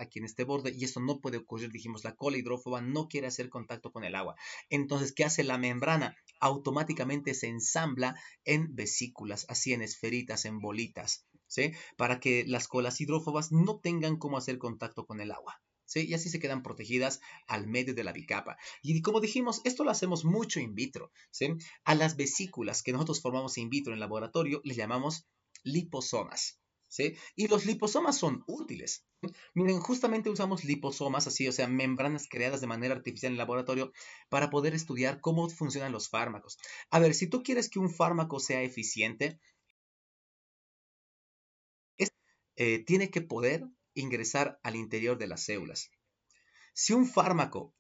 y esto no puede ocurrir. Dijimos, la cola hidrófoba no quiere hacer contacto con el agua. Entonces, ¿qué hace la membrana? Automáticamente se ensambla en vesículas, así en esferitas, en bolitas, ¿sí? Para que las colas hidrófobas no tengan cómo hacer contacto con el agua. ¿Sí? Y así se quedan protegidas al medio de la bicapa. Y como dijimos, esto lo hacemos mucho in vitro. ¿Sí? A las vesículas que nosotros formamos in vitro en el laboratorio les llamamos liposomas. ¿Sí? Y los liposomas son útiles. Miren, justamente usamos liposomas, así, o sea, membranas creadas de manera artificial en el laboratorio para poder estudiar cómo funcionan los fármacos. A ver, si tú quieres que un fármaco sea eficiente, tiene que poder ingresar al interior de las células. Si un fármaco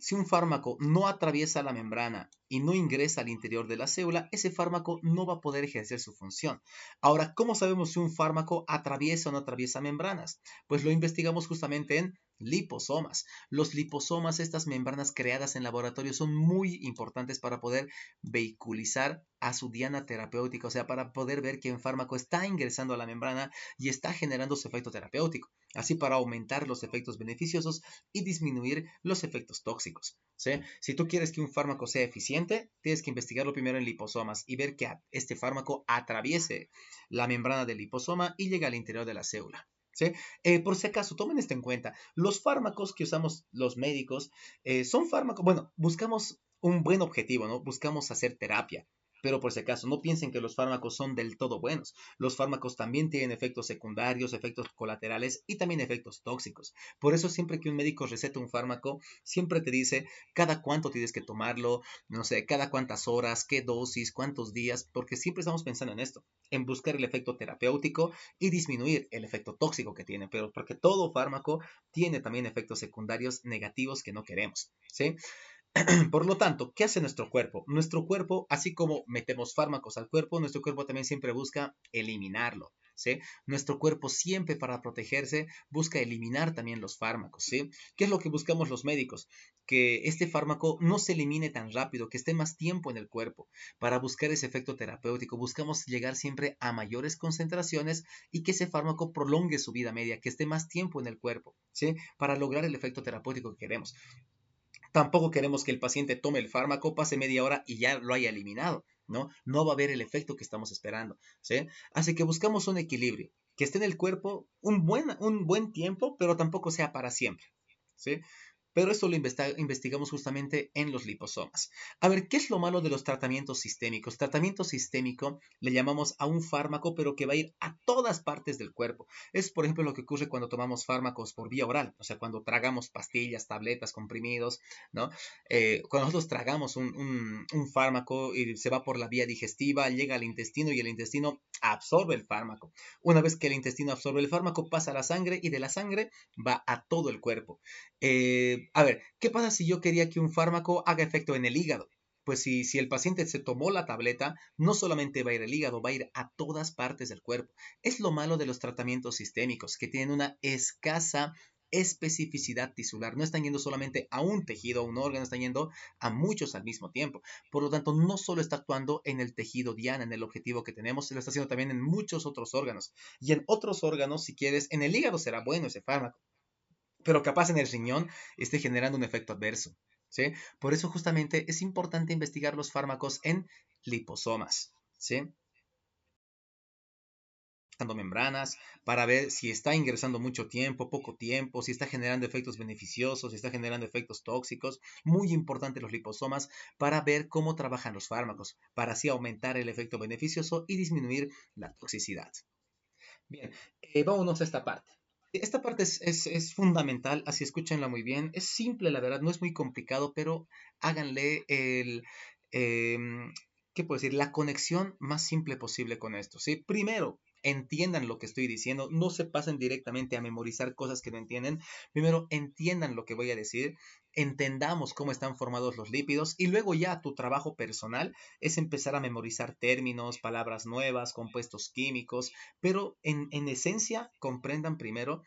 no atraviesa la membrana y no ingresa al interior de la célula, ese fármaco no va a poder ejercer su función. Ahora, ¿cómo sabemos si un fármaco atraviesa o no atraviesa membranas? Pues lo investigamos justamente en liposomas. Los liposomas, estas membranas creadas en laboratorio, son muy importantes para poder vehiculizar a su diana terapéutica, o sea, para poder ver que un fármaco está ingresando a la membrana y está generando su efecto terapéutico, así para aumentar los efectos beneficiosos y disminuir los efectos tóxicos. ¿Sí? Si tú quieres que un fármaco sea eficiente, tienes que investigarlo primero en liposomas y ver que este fármaco atraviese la membrana del liposoma y llegue al interior de la célula. ¿Sí? Por si acaso, tomen esto en cuenta. Los fármacos que usamos los médicos son fármacos, bueno, buscamos un buen objetivo, ¿no? Buscamos hacer terapia. Pero por si acaso, no piensen que los fármacos son del todo buenos. Los fármacos también tienen efectos secundarios, efectos colaterales y también efectos tóxicos. Por eso siempre que un médico receta un fármaco, siempre te dice cada cuánto tienes que tomarlo, no sé, cada cuántas horas, qué dosis, cuántos días, porque siempre estamos pensando en esto, en buscar el efecto terapéutico y disminuir el efecto tóxico que tiene, pero porque todo fármaco tiene también efectos secundarios negativos que no queremos, ¿sí? Por lo tanto, ¿qué hace nuestro cuerpo? Nuestro cuerpo, así como metemos fármacos al cuerpo, nuestro cuerpo también siempre busca eliminarlo, ¿sí? Nuestro cuerpo siempre para protegerse busca eliminar también los fármacos, ¿sí? ¿Qué es lo que buscamos los médicos? Que este fármaco no se elimine tan rápido, que esté más tiempo en el cuerpo. Para buscar ese efecto terapéutico, buscamos llegar siempre a mayores concentraciones y que ese fármaco prolongue su vida media, que esté más tiempo en el cuerpo, ¿sí? Para lograr el efecto terapéutico que queremos. Tampoco queremos que el paciente tome el fármaco, pase media hora y ya lo haya eliminado, ¿no? No va a haber el efecto que estamos esperando, ¿sí? Así que buscamos un equilibrio, que esté en el cuerpo un buen tiempo, pero tampoco sea para siempre, ¿sí? Pero eso lo investigamos justamente en los liposomas. A ver, ¿qué es lo malo de los tratamientos sistémicos? Tratamiento sistémico le llamamos a un fármaco, pero que va a ir a todas partes del cuerpo. Es, por ejemplo, lo que ocurre cuando tomamos fármacos por vía oral, o sea, cuando tragamos pastillas, tabletas, comprimidos, ¿no? Cuando nosotros tragamos un fármaco y se va por la vía digestiva, llega al intestino y el intestino absorbe el fármaco. Una vez que el intestino absorbe el fármaco, pasa a la sangre y de la sangre va a todo el cuerpo. A ver, ¿qué pasa si yo quería que un fármaco haga efecto en el hígado? Pues si el paciente se tomó la tableta, no solamente va a ir al hígado, va a ir a todas partes del cuerpo. Es lo malo de los tratamientos sistémicos, que tienen una escasa especificidad tisular. No están yendo solamente a un tejido, a un órgano, están yendo a muchos al mismo tiempo. Por lo tanto, no solo está actuando en el tejido diana, en el objetivo que tenemos, se lo está haciendo también en muchos otros órganos. Y en otros órganos, si quieres, en el hígado será bueno ese fármaco, pero capaz en el riñón esté generando un efecto adverso, ¿sí? Por eso justamente es importante investigar los fármacos en liposomas, ¿sí? Membranas para ver si está ingresando mucho tiempo, poco tiempo, si está generando efectos beneficiosos, si está generando efectos tóxicos. Muy importante los liposomas para ver cómo trabajan los fármacos, para así aumentar el efecto beneficioso y disminuir la toxicidad. Bien, vámonos a esta parte. Esta parte es fundamental, así escúchenla muy bien. Es simple, la verdad, no es muy complicado, pero háganle em, ¿qué puedo decir? La conexión más simple posible con esto, ¿sí? Primero, entiendan lo que estoy diciendo, no se pasen directamente a memorizar cosas que no entienden. Primero, entiendan lo que voy a decir, entendamos cómo están formados los lípidos y luego ya tu trabajo personal es empezar a memorizar términos, palabras nuevas, compuestos químicos, pero en esencia comprendan primero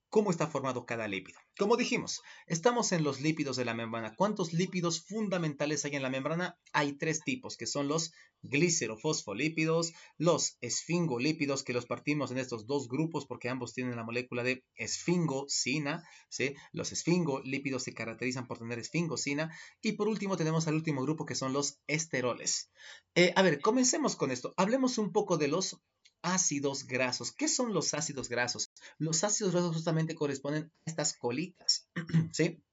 cómo está formado cada lípido. Como dijimos, estamos en los lípidos de la membrana. ¿Cuántos lípidos fundamentales hay en la membrana? Hay tres tipos, que son los glicerofosfolípidos, los esfingolípidos, que los partimos en estos dos grupos porque ambos tienen la molécula de esfingosina, ¿sí? Los esfingolípidos se caracterizan por tener esfingosina. Y por último tenemos al último grupo que son los esteroles. A ver, comencemos con esto. Hablemos un poco de los ácidos grasos. ¿Qué son los ácidos grasos? Los ácidos grasos justamente corresponden a estas colitas, ¿sí?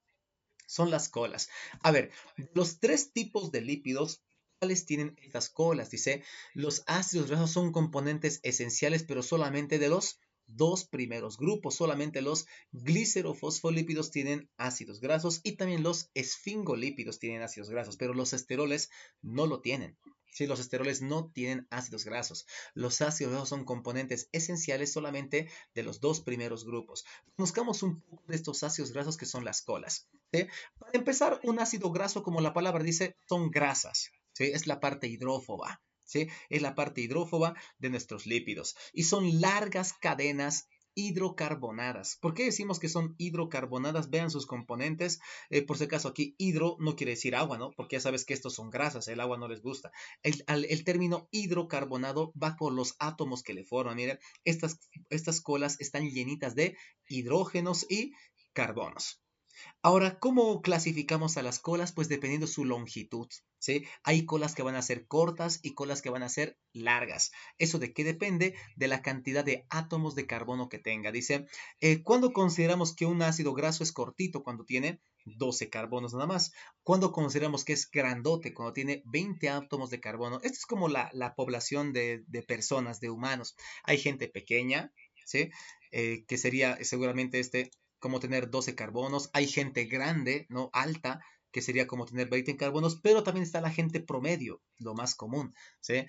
Son las colas. A ver, los tres tipos de lípidos, ¿cuáles tienen estas colas? Dice, los ácidos grasos son componentes esenciales, pero solamente de los dos primeros grupos. Solamente los glicerofosfolípidos tienen ácidos grasos y también los esfingolípidos tienen ácidos grasos, pero los esteroles no lo tienen. Sí, los esteroles no tienen ácidos grasos. Los ácidos grasos son componentes esenciales solamente de los dos primeros grupos. Conozcamos un poco de estos ácidos grasos que son las colas. ¿Sí? Para empezar, un ácido graso, como la palabra dice, son grasas. ¿Sí? Es la parte hidrófoba. ¿Sí? Es la parte hidrófoba de nuestros lípidos. Y son largas cadenas hidrocarbonadas. ¿Por qué decimos que son hidrocarbonadas? Vean sus componentes. Por si acaso aquí hidro no quiere decir agua, ¿no? Porque ya sabes que estos son grasas, el agua no les gusta. El término hidrocarbonado va por los átomos que le forman. Miren, estas colas están llenitas de hidrógenos y carbonos. Ahora, ¿cómo clasificamos a las colas? Pues dependiendo su longitud, ¿sí? Hay colas que van a ser cortas y colas que van a ser largas. ¿Eso de qué depende? De la cantidad de átomos de carbono que tenga. Dice, ¿cuándo consideramos que un ácido graso es cortito? Cuando tiene 12 carbonos nada más. ¿Cuándo consideramos que es grandote? Cuando tiene 20 átomos de carbono. Esto es como la población de personas, de humanos. Hay gente pequeña, ¿sí? Que sería seguramente como tener 12 carbonos. Hay gente grande, ¿no? Alta, que sería como tener 20 carbonos, pero también está la gente promedio, lo más común, ¿sí?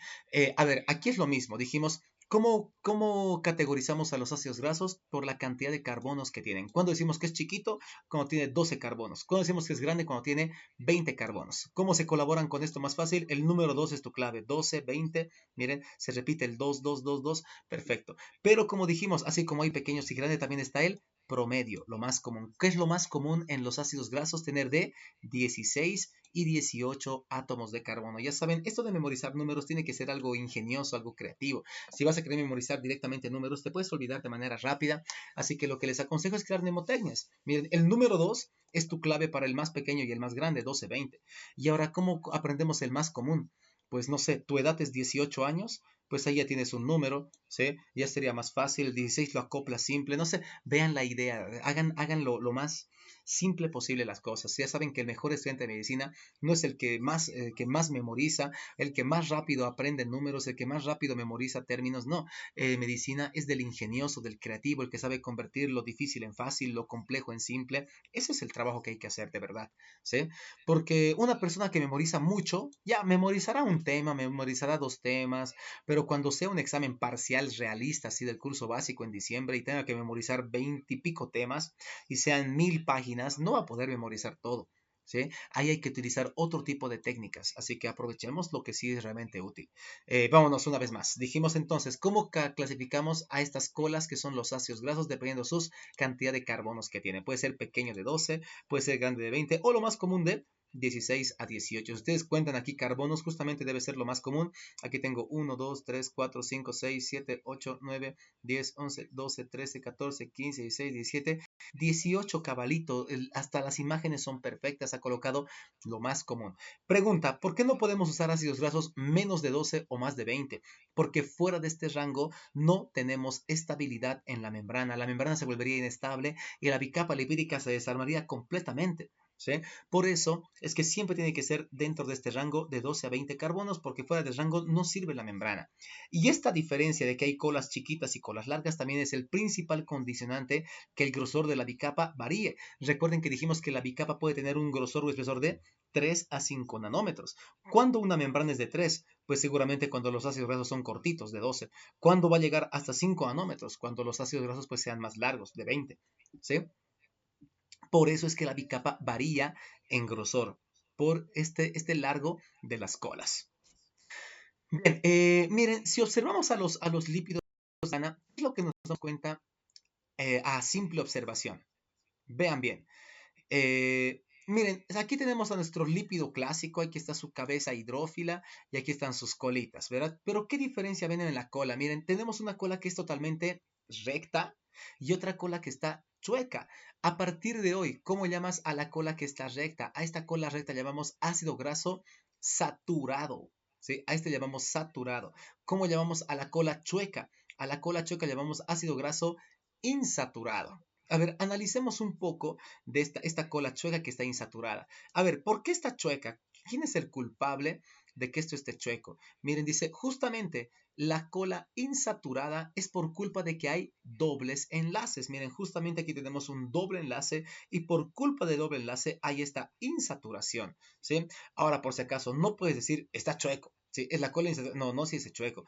A ver, aquí es lo mismo. Dijimos, ¿cómo categorizamos a los ácidos grasos? Por la cantidad de carbonos que tienen. Cuando decimos que es chiquito, cuando tiene 12 carbonos. Cuando decimos que es grande, cuando tiene 20 carbonos. ¿Cómo se colaboran con esto más fácil? El número 2 es tu clave. 12, 20, miren, se repite el 2, 2, 2, 2, perfecto. Pero como dijimos, así como hay pequeños y grandes, también está el promedio, lo más común. ¿Qué es lo más común en los ácidos grasos? Tener de 16 y 18 átomos de carbono. Ya saben, esto de memorizar números tiene que ser algo ingenioso, algo creativo. Si vas a querer memorizar directamente números, te puedes olvidar de manera rápida. Así que lo que les aconsejo es crear mnemotecnias. Miren, el número 2 es tu clave para el más pequeño y el más grande, 12, 20. Y ahora, ¿cómo aprendemos el más común? Pues no sé, tu edad es 18 años, pues ahí ya tienes un número, ¿sí? Ya sería más fácil, el 16 lo acopla simple, no sé, vean la idea, hagan lo más simple posible las cosas. Ya saben que el mejor estudiante de medicina no es el que más memoriza, el que más rápido aprende números, el que más rápido memoriza términos, no. Medicina es del ingenioso, del creativo, el que sabe convertir lo difícil en fácil, lo complejo en simple. Ese es el trabajo que hay que hacer de verdad, ¿sí? Porque una persona que memoriza mucho, ya memorizará un tema, memorizará dos temas, pero cuando sea un examen parcial realista, así del curso básico en diciembre, y tenga que memorizar 20 y pico temas, y sean 1000 páginas, no va a poder memorizar todo, ¿sí? Ahí hay que utilizar otro tipo de técnicas, así que aprovechemos lo que sí es realmente útil. Vámonos una vez más. Dijimos entonces, ¿cómo clasificamos a estas colas que son los ácidos grasos dependiendo sus cantidad de carbonos que tienen? Puede ser pequeño de 12, puede ser grande de 20 o lo más común de 16 a 18. Si ustedes cuentan aquí carbonos, justamente debe ser lo más común. Aquí tengo 1, 2, 3, 4, 5, 6, 7, 8, 9, 10, 11, 12, 13, 14, 15, 16, 17, 18 cabalito. Hasta las imágenes son perfectas. Ha colocado lo más común. Pregunta, ¿por qué no podemos usar ácidos grasos menos de 12 o más de 20? Porque fuera de este rango no tenemos estabilidad en la membrana. La membrana se volvería inestable y la bicapa lipídica se desarmaría completamente, ¿sí? Por eso es que siempre tiene que ser dentro de este rango de 12 a 20 carbonos, porque fuera del rango no sirve la membrana. Y esta diferencia de que hay colas chiquitas y colas largas también es el principal condicionante que el grosor de la bicapa varíe. Recuerden que dijimos que la bicapa puede tener un grosor o espesor de 3 a 5 nanómetros. ¿Cuándo una membrana es de 3? Pues seguramente cuando los ácidos grasos son cortitos, de 12. ¿Cuándo va a llegar hasta 5 nanómetros? Cuando los ácidos grasos pues sean más largos, de 20. ¿Sí? Por eso es que la bicapa varía en grosor por este largo de las colas. Bien, miren, si observamos a los lípidos, Ana, es lo que nos damos cuenta a simple observación. Vean bien. Miren, aquí tenemos a nuestro lípido clásico, aquí está su cabeza hidrófila y aquí están sus colitas, ¿verdad? Pero ¿qué diferencia ven en la cola? Miren, tenemos una cola que es totalmente recta y otra cola que está chueca. A partir de hoy, ¿cómo llamas a la cola que está recta? A esta cola recta llamamos ácido graso saturado, ¿sí? A este llamamos saturado. ¿Cómo llamamos a la cola chueca? A la cola chueca llamamos ácido graso insaturado. A ver, analicemos un poco de esta cola chueca que está insaturada. A ver, ¿por qué está chueca? ¿Quién es el culpable de que esto esté chueco? Miren, dice, justamente la cola insaturada es por culpa de que hay dobles enlaces. Miren, justamente aquí tenemos un doble enlace y por culpa del doble enlace hay esta insaturación, ¿sí? Ahora, por si acaso, no puedes decir, está chueco, ¿sí? Es la cola insaturada. No, no si es chueco.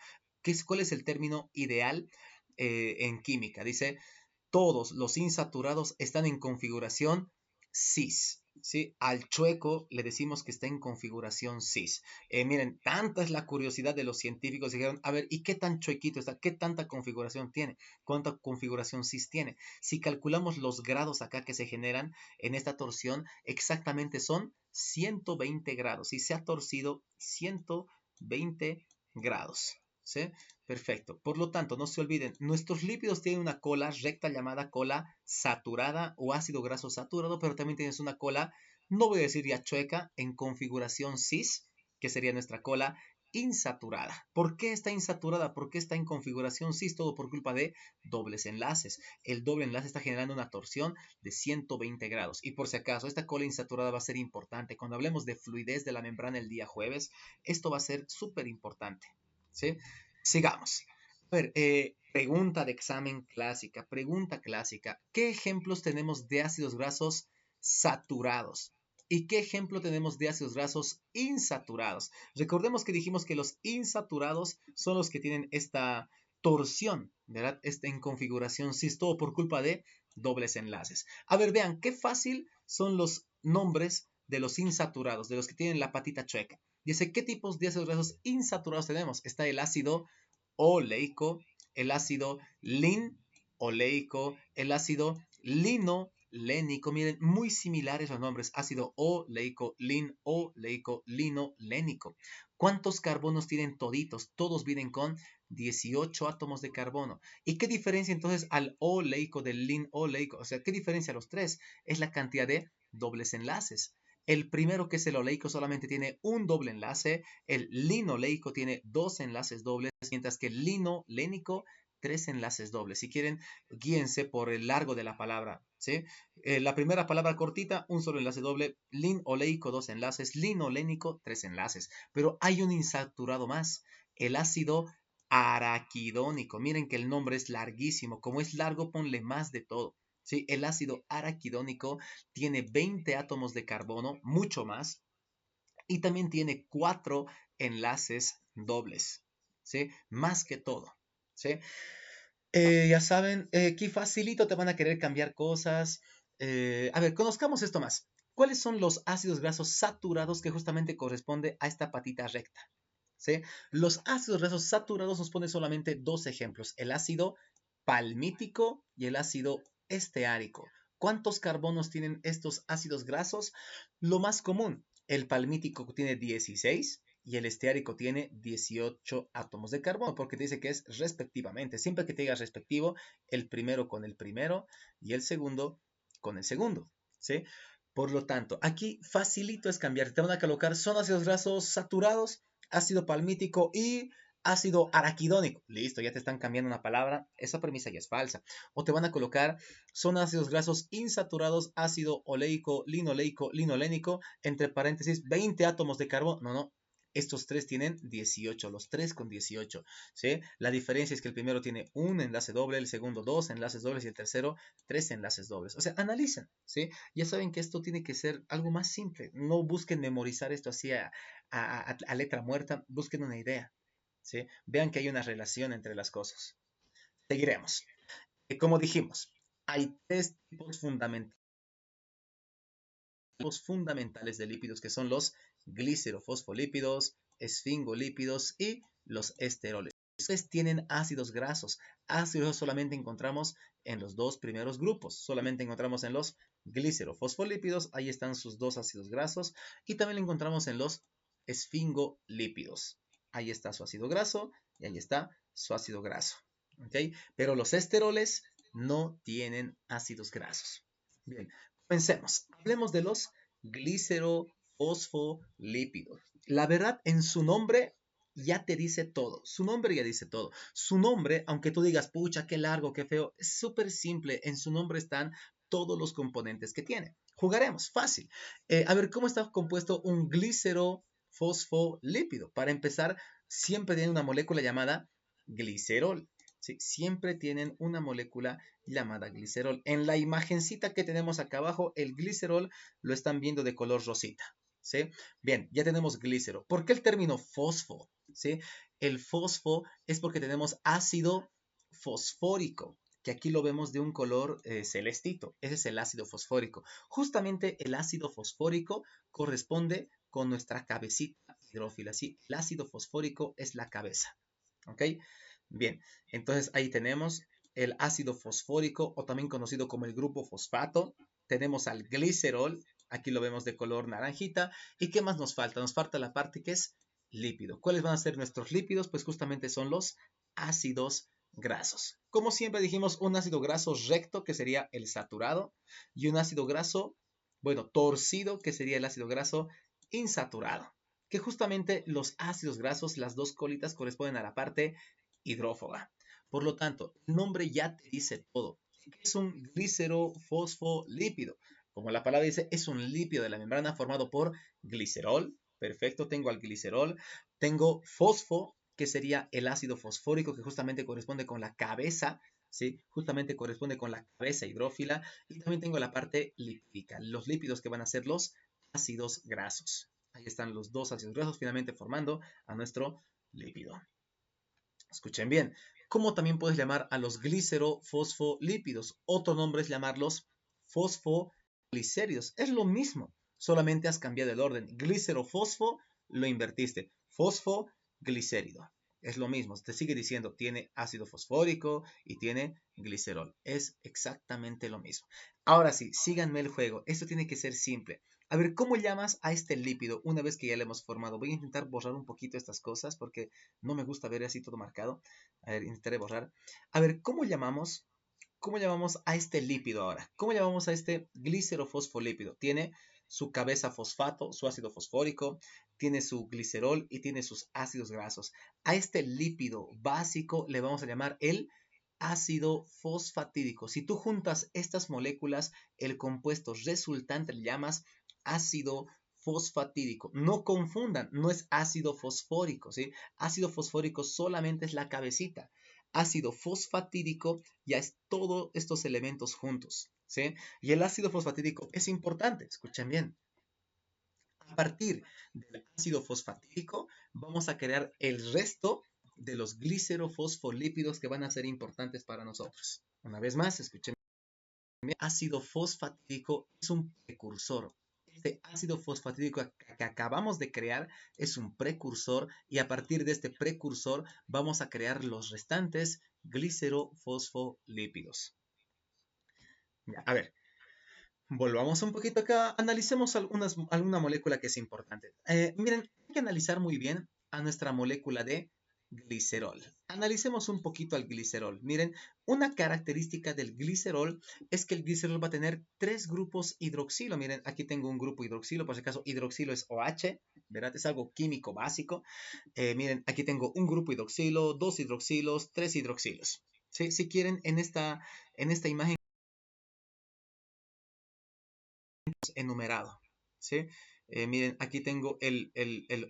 ¿Cuál es el término ideal en química? Dice, todos los insaturados están en configuración cis, ¿sí? Al chueco le decimos que está en configuración cis. Miren, tanta es la curiosidad de los científicos, dijeron, a ver, ¿y qué tan chuequito está? ¿Qué tanta configuración tiene? ¿Cuánta configuración cis tiene? Si calculamos los grados acá que se generan en esta torsión, exactamente son 120 grados y se ha torcido 120 grados. ¿Sí? Perfecto. Por lo tanto, no se olviden, nuestros lípidos tienen una cola recta llamada cola saturada o ácido graso saturado, pero también tienes una cola, no voy a decir ya chueca, en configuración cis, que sería nuestra cola insaturada. ¿Por qué está insaturada? ¿Por qué está en configuración cis? Todo por culpa de dobles enlaces. El doble enlace está generando una torsión de 120 grados. Y por si acaso, esta cola insaturada va a ser importante. Cuando hablemos de fluidez de la membrana el día jueves, esto va a ser súper importante. ¿Sí? Sigamos. A ver, pregunta de examen clásica, pregunta clásica. ¿Qué ejemplos tenemos de ácidos grasos saturados? ¿Y qué ejemplo tenemos de ácidos grasos insaturados? Recordemos que dijimos que los insaturados son los que tienen esta torsión, ¿verdad? En configuración cis, todo por culpa de dobles enlaces. A ver, vean, qué fácil son los nombres de los insaturados, de los que tienen la patita chueca. Dice, ¿qué tipos de ácidos grasos insaturados tenemos? Está el ácido oleico, el ácido linoleico, el ácido linolénico. Miren, muy similares los nombres. Ácido oleico, linoleico, linolénico. ¿Cuántos carbonos tienen toditos? Todos vienen con 18 átomos de carbono. ¿Y qué diferencia entonces al oleico del linoleico? O sea, ¿qué diferencia a los tres? Es la cantidad de dobles enlaces. El primero, que es el oleico, solamente tiene un doble enlace. El linoleico tiene dos enlaces dobles, mientras que el linolénico, tres enlaces dobles. Si quieren, guíense por el largo de la palabra. ¿Sí? La primera palabra cortita, un solo enlace doble. Linoleico, dos enlaces. Linolénico, tres enlaces. Pero hay un insaturado más. El ácido araquidónico. Miren que el nombre es larguísimo. Como es largo, ponle más de todo. ¿Sí? El ácido araquidónico tiene 20 átomos de carbono, mucho más, y también tiene 4 enlaces dobles, ¿sí? Más que todo, ¿sí? Ya saben, aquí facilito te van a querer cambiar cosas. A ver, conozcamos esto más. ¿Cuáles son los ácidos grasos saturados que justamente corresponde a esta patita recta? ¿Sí? Los ácidos grasos saturados nos pone solamente dos ejemplos, el ácido palmítico y el ácido esteárico. ¿Cuántos carbonos tienen estos ácidos grasos? Lo más común, el palmítico tiene 16 y el esteárico tiene 18 átomos de carbono, porque te dice que es respectivamente. Siempre que te diga respectivo, el primero con el primero y el segundo con el segundo, ¿sí? Por lo tanto, aquí facilito es cambiar. Te van a colocar, son ácidos grasos saturados, ácido palmítico y ácido araquidónico. Listo, ya te están cambiando una palabra. Esa premisa ya es falsa. O te van a colocar, son ácidos grasos insaturados, ácido oleico, linoleico, linolénico, entre paréntesis, 20 átomos de carbono. No, no. Estos tres tienen 18, los tres con 18, ¿sí? La diferencia es que el primero tiene un enlace doble, el segundo dos enlaces dobles y el tercero tres enlaces dobles. O sea, analicen, ¿sí? Ya saben que esto tiene que ser algo más simple. No busquen memorizar esto así a letra muerta, busquen una idea, ¿sí? Vean que hay una relación entre las cosas. Seguiremos. Como dijimos, hay tres tipos fundamentales de lípidos que son los glicerofosfolípidos, esfingolípidos y los esteroles. Estos tienen ácidos grasos. Ácidos solamente encontramos en los dos primeros grupos. Solamente encontramos en los glicerofosfolípidos. Ahí están sus dos ácidos grasos. Y también lo encontramos en los esfingolípidos. Ahí está su ácido graso y ahí está su ácido graso. ¿Okay? Pero los esteroles no tienen ácidos grasos. Bien, pensemos. Hablemos de los glicerofosfolípidos. La verdad, en su nombre ya te dice todo. Su nombre ya dice todo. Su nombre, aunque tú digas, pucha, qué largo, qué feo, es súper simple. En su nombre están todos los componentes que tiene. Jugaremos, fácil. A ver, ¿cómo está compuesto un glicerofosfolípido? Para empezar, siempre tiene una molécula llamada glicerol. ¿Sí? Siempre tienen una molécula llamada glicerol. En la imagencita que tenemos acá abajo, el glicerol lo están viendo de color rosita. ¿Sí? Bien, ya tenemos glicerol. ¿Por qué el término fosfo? ¿Sí? El fosfo es porque tenemos ácido fosfórico. que aquí lo vemos de un color celestito. Ese es el ácido fosfórico. Justamente el ácido fosfórico corresponde con nuestra cabecita hidrófila, ¿sí? El ácido fosfórico es la cabeza, ¿ok? Bien, entonces ahí tenemos el ácido fosfórico o también conocido como el grupo fosfato. Tenemos al glicerol, aquí lo vemos de color naranjita. ¿Y qué más nos falta? Nos falta la parte que es lípido. ¿Cuáles van a ser nuestros lípidos? Pues justamente son los ácidos grasos. Como siempre dijimos, un ácido graso recto, que sería el saturado, y un ácido graso, bueno, torcido, que sería el ácido graso insaturado. Que justamente los ácidos grasos, las dos colitas, corresponden a la parte hidrófoba. Por lo tanto, el nombre ya te dice todo. ¿Qué es un glicerofosfolípido? Como la palabra dice, es un lípido de la membrana formado por glicerol. Perfecto, tengo al glicerol. Tengo fosfo, que sería el ácido fosfórico, que justamente corresponde con la cabeza, ¿sí? Justamente corresponde con la cabeza hidrófila. Y también tengo la parte lipídica, los lípidos que van a ser los ácidos grasos. Ahí están los dos ácidos grasos finalmente formando a nuestro lípido. Escuchen bien, ¿cómo también puedes llamar a los glicerofosfolípidos? Otro nombre es llamarlos fosfoglicéridos. Es lo mismo, solamente has cambiado el orden. Glicerofosfo lo invertiste. Fosfoglicérido. Es lo mismo, te sigue diciendo, tiene ácido fosfórico y tiene glicerol. Es exactamente lo mismo. Ahora sí, síganme el juego. Esto tiene que ser simple. A ver, ¿cómo llamas a este lípido una vez que ya lo hemos formado? Voy a intentar borrar un poquito estas cosas porque no me gusta ver así todo marcado. A ver, intentaré borrar. A ver, cómo llamamos a este lípido ahora? ¿Cómo llamamos a este glicerofosfolípido? Tiene su cabeza fosfato, su ácido fosfórico, tiene su glicerol y tiene sus ácidos grasos. A este lípido básico le vamos a llamar el ácido fosfatídico. Si tú juntas estas moléculas, el compuesto resultante le llamas ácido fosfatídico. No confundan, no es ácido fosfórico, ¿sí? Ácido fosfórico solamente es la cabecita. Ácido fosfatídico ya es todos estos elementos juntos, ¿sí? Y el ácido fosfatídico es importante, escuchen bien. A partir del ácido fosfatídico vamos a crear el resto de los glicerofosfolípidos que van a ser importantes para nosotros. Una vez más, escuchen bien, ácido fosfatídico es un precursor. Este ácido fosfatídico que acabamos de crear es un precursor y a partir de este precursor vamos a crear los restantes glicerofosfolípidos. A ver, volvamos un poquito acá, analicemos alguna molécula que es importante. Miren, hay que analizar muy bien a nuestra molécula de glicerol. Analicemos un poquito al glicerol. Miren, una característica del glicerol es que el glicerol va a tener tres grupos hidroxilo. Miren, aquí tengo un grupo hidroxilo, por si acaso hidroxilo es OH, ¿verdad? Es algo químico básico. Miren, aquí tengo un grupo hidroxilo, dos hidroxilos, tres hidroxilos. ¿Sí? Si quieren, en esta imagen enumerado, ¿sí? Miren, aquí tengo el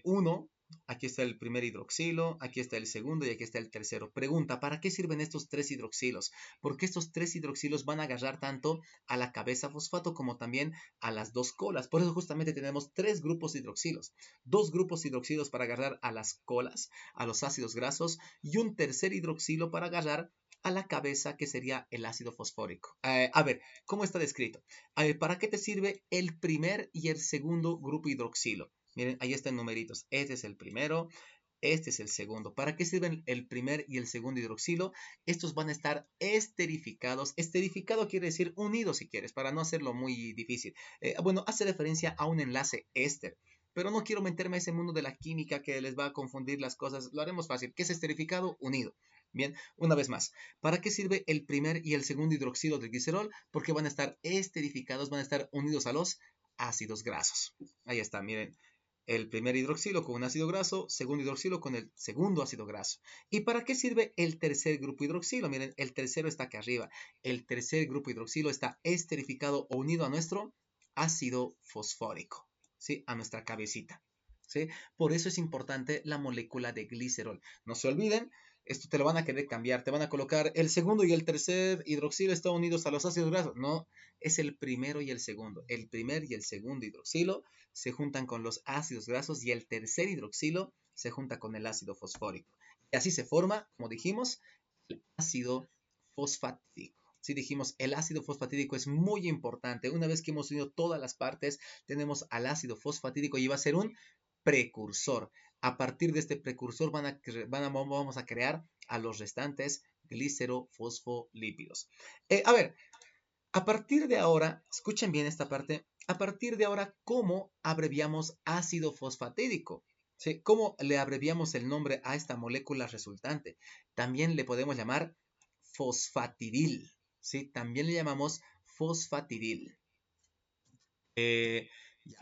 1, aquí está el primer hidroxilo, aquí está el segundo y aquí está el tercero. Pregunta, ¿para qué sirven estos tres hidroxilos? Porque estos tres hidroxilos van a agarrar tanto a la cabeza fosfato como también a las dos colas. Por eso justamente tenemos tres grupos hidroxilos. Dos grupos hidroxilos para agarrar a las colas, a los ácidos grasos, y un tercer hidroxilo para agarrar a la cabeza, que sería el ácido fosfórico. A ver, ¿cómo está descrito? A ver, ¿para qué te sirve el primer y el segundo grupo hidroxilo? Miren, ahí están numeritos. Este es el primero, este es el segundo. ¿Para qué sirven el primer y el segundo hidroxilo? Estos van a estar esterificados. Esterificado quiere decir unidos si quieres, para no hacerlo muy difícil. Bueno, hace referencia a un enlace éster. Pero no quiero meterme a ese mundo de la química que les va a confundir las cosas. Lo haremos fácil. ¿Qué es esterificado? Unido. Bien, una vez más, ¿para qué sirve el primer y el segundo hidroxilo del glicerol? Porque van a estar esterificados, van a estar unidos a los ácidos grasos. Ahí está, miren, el primer hidroxilo con un ácido graso, segundo hidroxilo con el segundo ácido graso. ¿Y para qué sirve el tercer grupo hidroxilo? Miren, el tercero está acá arriba. El tercer grupo hidroxilo está esterificado o unido a nuestro ácido fosfórico, ¿sí? A nuestra cabecita, ¿sí? Por eso es importante la molécula de glicerol. No se olviden, esto te lo van a querer cambiar, te van a colocar el segundo y el tercer hidroxilo están unidos a los ácidos grasos. No, es el primero y el segundo. El primer y el segundo hidroxilo se juntan con los ácidos grasos y el tercer hidroxilo se junta con el ácido fosfórico. Y así se forma, como dijimos, el ácido fosfatídico. Sí, dijimos, el ácido fosfatídico es muy importante. Una vez que hemos unido todas las partes, tenemos al ácido fosfatídico y va a ser un precursor. A partir de este precursor vamos a crear a los restantes glicerofosfolípidos. A ver, a partir de ahora, escuchen bien esta parte, a partir de ahora, ¿cómo abreviamos ácido fosfatídico? ¿Sí? ¿Cómo le abreviamos el nombre a esta molécula resultante? También le podemos llamar fosfatidil, ¿sí? También le llamamos fosfatidil.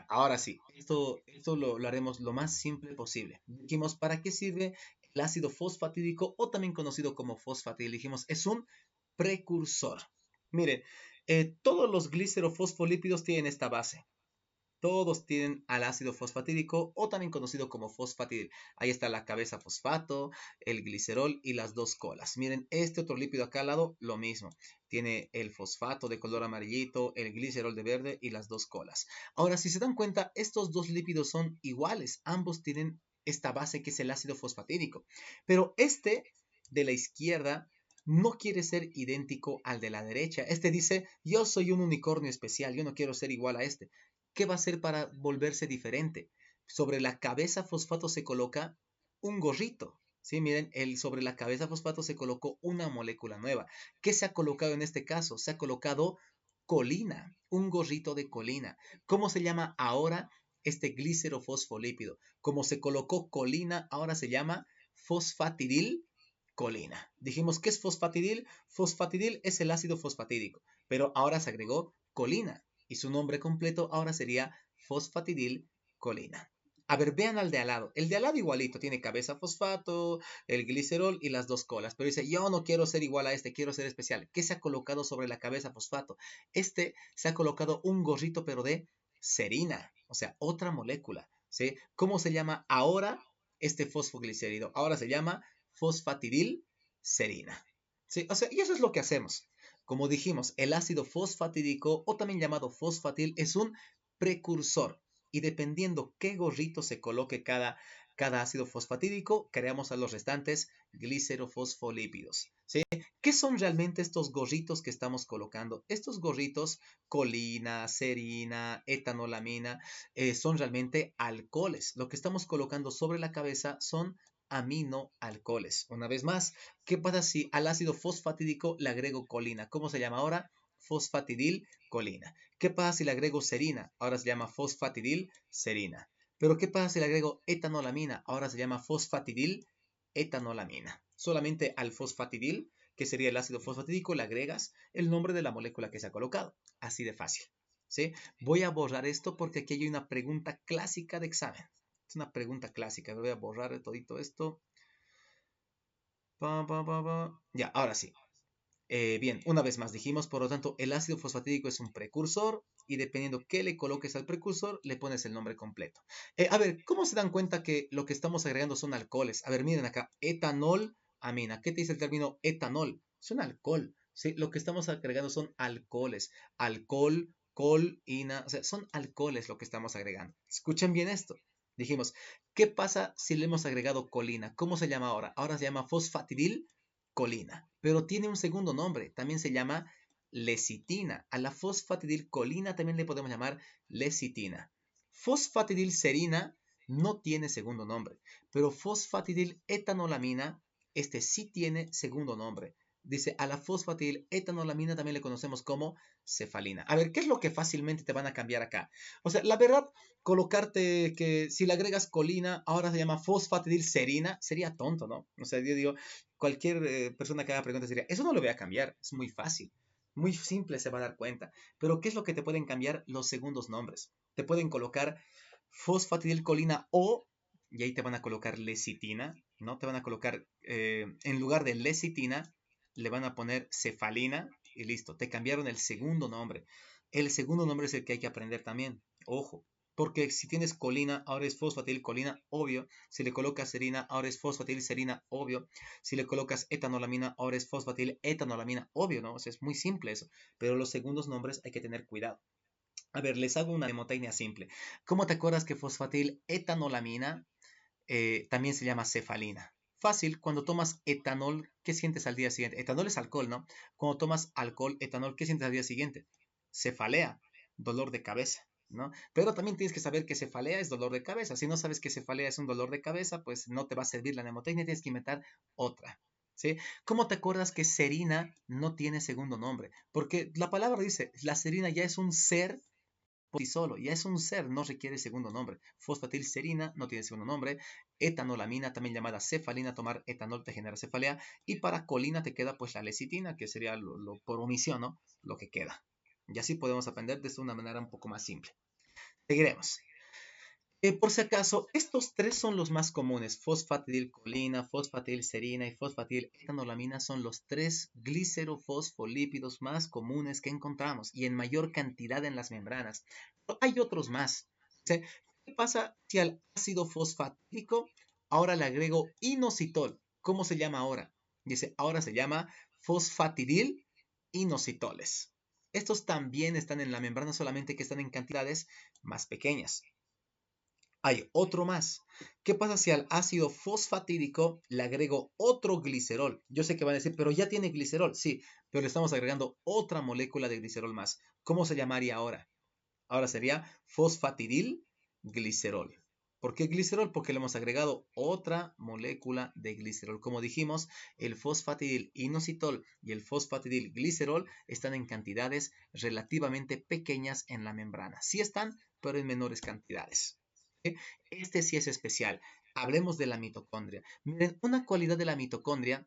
Ahora sí, esto lo haremos lo más simple posible. Dijimos, ¿para qué sirve el ácido fosfatídico o también conocido como fosfatidil? Dijimos, es un precursor. Miren, todos los glicerofosfolípidos tienen esta base. Todos tienen al ácido fosfatídico o también conocido como fosfatidil. Ahí está la cabeza fosfato, el glicerol y las dos colas. Miren, este otro lípido acá al lado, lo mismo. Tiene el fosfato de color amarillito, el glicerol de verde y las dos colas. Ahora, si se dan cuenta, estos dos lípidos son iguales. Ambos tienen esta base que es el ácido fosfatídico. Pero este de la izquierda no quiere ser idéntico al de la derecha. Este dice, yo soy un unicornio especial, yo no quiero ser igual a este. ¿Qué va a hacer para volverse diferente? Sobre la cabeza fosfato se coloca un gorrito. ¿Sí? Miren, sobre la cabeza fosfato se colocó una molécula nueva. ¿Qué se ha colocado en este caso? Se ha colocado colina, un gorrito de colina. ¿Cómo se llama ahora este glicerofosfolípido? Como se colocó colina, ahora se llama fosfatidil colina. Dijimos, ¿qué es fosfatidil? Fosfatidil es el ácido fosfatídico, pero ahora se agregó colina y su nombre completo ahora sería fosfatidil colina. A ver, vean al de al lado. El de al lado igualito, tiene cabeza fosfato, el glicerol y las dos colas. Pero dice, yo no quiero ser igual a este, quiero ser especial. ¿Qué se ha colocado sobre la cabeza fosfato? Este se ha colocado un gorrito, pero de serina, o sea, otra molécula. ¿Sí? ¿Cómo se llama ahora este fosfoglicérido? Ahora se llama fosfatidil serina. ¿Sí? O sea, y eso es lo que hacemos. Como dijimos, el ácido fosfatídico o también llamado fosfatil es un precursor y dependiendo qué gorrito se coloque cada ácido fosfatídico, creamos a los restantes glicerofosfolípidos. ¿Sí? ¿Qué son realmente estos gorritos que estamos colocando? Estos gorritos, colina, serina, etanolamina, son realmente alcoholes. Lo que estamos colocando sobre la cabeza son aminoalcoholes. Una vez más, ¿qué pasa si al ácido fosfatídico le agrego colina? ¿Cómo se llama ahora? Fosfatidil colina. ¿Qué pasa si le agrego serina? Ahora se llama fosfatidil serina. Pero ¿qué pasa si le agrego etanolamina? Ahora se llama fosfatidil etanolamina. Solamente al fosfatidil, que sería el ácido fosfatídico, le agregas el nombre de la molécula que se ha colocado. Así de fácil. ¿Sí? Voy a borrar esto porque aquí hay una pregunta clásica de examen. Es una pregunta clásica. Voy a borrar todito esto. Ya, ahora sí. Bien, una vez más dijimos, por lo tanto, el ácido fosfatídico es un precursor y dependiendo qué le coloques al precursor, le pones el nombre completo. A ver, ¿cómo se dan cuenta que lo que estamos agregando son alcoholes? A ver, miren acá, etanol, amina. ¿Qué te dice el término etanol? Es un alcohol, ¿sí? Lo que estamos agregando son alcoholes. Alcohol, colina, o sea, son alcoholes lo que estamos agregando. Escuchen bien esto. Dijimos, ¿qué pasa si le hemos agregado colina? ¿Cómo se llama ahora? Ahora se llama fosfatidil colina, pero tiene un segundo nombre, también se llama lecitina. A la fosfatidilcolina también le podemos llamar lecitina. Fosfatidilserina no tiene segundo nombre, pero fosfatidiletanolamina, este sí tiene segundo nombre. Dice, a la fosfatidiletonolamina también le conocemos como cefalina. A ver, ¿qué es lo que fácilmente te van a cambiar acá? O sea, la verdad, colocarte que si le agregas colina, ahora se llama fosfatidilserina, sería tonto, ¿no? O sea, yo digo, cualquier persona que haga preguntas diría, eso no lo voy a cambiar, es muy fácil, muy simple, se va a dar cuenta. Pero ¿qué es lo que te pueden cambiar los segundos nombres? Te pueden colocar fosfatidilcolina o, y ahí te van a colocar lecitina, ¿no? Te van a colocar, en lugar de lecitina, le van a poner cefalina y listo, te cambiaron el segundo nombre. El segundo nombre es el que hay que aprender también, ojo. Porque si tienes colina, ahora es fosfatilcolina, obvio. Si le colocas serina, ahora es fosfatilserina, obvio. Si le colocas etanolamina, ahora es fosfatiletanolamina, obvio, ¿no? O sea, es muy simple eso. Pero los segundos nombres hay que tener cuidado. A ver, les hago una mnemotecnia simple. ¿Cómo te acuerdas que fosfatiletanolamina también se llama cefalina? fácil, cuando tomas etanol, ¿qué sientes al día siguiente? Etanol es alcohol, ¿no? Cuando tomas alcohol, etanol, ¿qué sientes al día siguiente? Cefalea, dolor de cabeza, ¿no? Pero también tienes que saber que cefalea es dolor de cabeza. Si no sabes que cefalea es un dolor de cabeza, pues no te va a servir la mnemotecnia, tienes que inventar otra. ¿Sí? ¿Cómo te acuerdas que serina no tiene segundo nombre? Porque la palabra dice, la serina ya es un ser por sí solo, ya es un ser, no requiere segundo nombre. Fosfatilserina no tiene segundo nombre. Etanolamina, también llamada cefalina, tomar etanol te genera cefalea. Y para colina te queda pues la lecitina, que sería por omisión, ¿no? Lo que queda. Y así podemos aprender de una manera un poco más simple. Seguiremos. Por si acaso, estos tres son los más comunes. Fosfatidilcolina, fosfatilserina y fosfatiletanolamina son los tres glicerofosfolípidos más comunes que encontramos y en mayor cantidad en las membranas. Pero hay otros más. ¿Sí? ¿Qué pasa si al ácido fosfatídico ahora le agrego inositol? ¿Cómo se llama ahora? Dice, ahora se llama fosfatidil inositoles. Estos también están en la membrana, solamente que están en cantidades más pequeñas. Hay otro más. ¿Qué pasa si al ácido fosfatídico le agrego otro glicerol? Yo sé que van a decir, pero ya tiene glicerol. Sí, pero le estamos agregando otra molécula de glicerol más. ¿Cómo se llamaría ahora? Ahora sería fosfatidil glicerol. ¿Por qué glicerol? Porque le hemos agregado otra molécula de glicerol. Como dijimos, el fosfatidil inositol y el fosfatidil glicerol están en cantidades relativamente pequeñas en la membrana. Sí están, pero en menores cantidades. Este sí es especial. Hablemos de la mitocondria. Miren, una cualidad de la mitocondria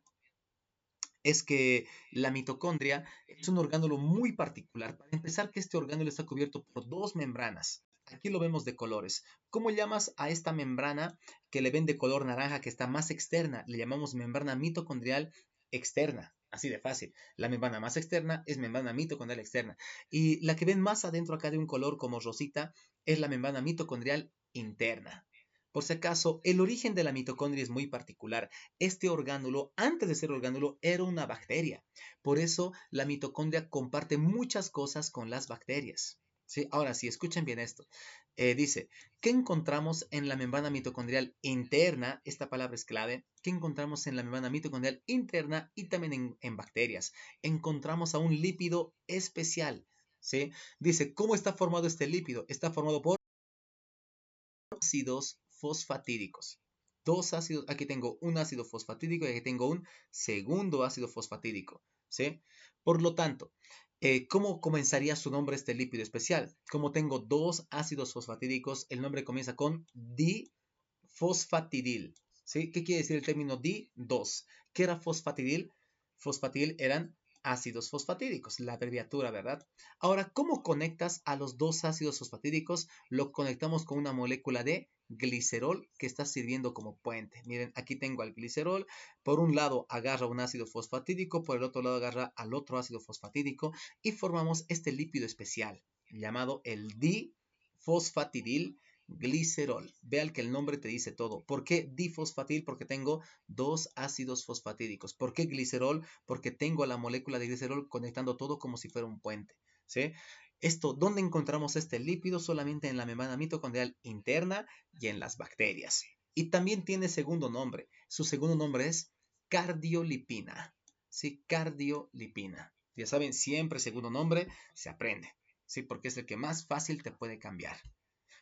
es que la mitocondria es un orgánulo muy particular. Para empezar, que este orgánulo está cubierto por dos membranas. Aquí lo vemos de colores. ¿Cómo llamas a esta membrana que le ven de color naranja, que está más externa? Le llamamos membrana mitocondrial externa. Así de fácil. La membrana más externa es membrana mitocondrial externa. Y la que ven más adentro acá de un color como rosita es la membrana mitocondrial interna. Por si acaso, el origen de la mitocondria es muy particular. Este orgánulo, antes de ser orgánulo, era una bacteria. Por eso, la mitocondria comparte muchas cosas con las bacterias. ¿Sí? Ahora, si escuchen bien esto. Dice, ¿qué encontramos en la membrana mitocondrial interna? Esta palabra es clave. ¿Qué encontramos en la membrana mitocondrial interna y también en bacterias? Encontramos a un lípido especial. ¿Sí? Dice, ¿cómo está formado este lípido? Está formado por ácidos fosfatídicos. Dos ácidos, aquí tengo un ácido fosfatídico y aquí tengo un segundo ácido fosfatídico. ¿Sí? Por lo tanto, ¿cómo comenzaría su nombre este lípido especial? Como tengo dos ácidos fosfatídicos, el nombre comienza con difosfatidil. ¿Sí? ¿Qué quiere decir el término di? Dos. ¿Qué era fosfatidil? Fosfatidil eran ácidos fosfatídicos, la abreviatura, ¿verdad? Ahora, ¿cómo conectas a los dos ácidos fosfatídicos? Lo conectamos con una molécula de glicerol que está sirviendo como puente. Miren, aquí tengo al glicerol. Por un lado agarra un ácido fosfatídico, por el otro lado agarra al otro ácido fosfatídico y formamos este lípido especial llamado el difosfatidil glicerol. Vean que el nombre te dice todo. ¿Por qué difosfatil? Porque tengo dos ácidos fosfatídicos. ¿Por qué glicerol? Porque tengo la molécula de glicerol conectando todo como si fuera un puente. ¿Sí? Esto, ¿dónde encontramos este lípido? Solamente en la membrana mitocondrial interna y en las bacterias. Y también tiene segundo nombre. Su segundo nombre es cardiolipina. ¿Sí? Cardiolipina. Ya saben, siempre segundo nombre se aprende. ¿Sí? Porque es el que más fácil te puede cambiar.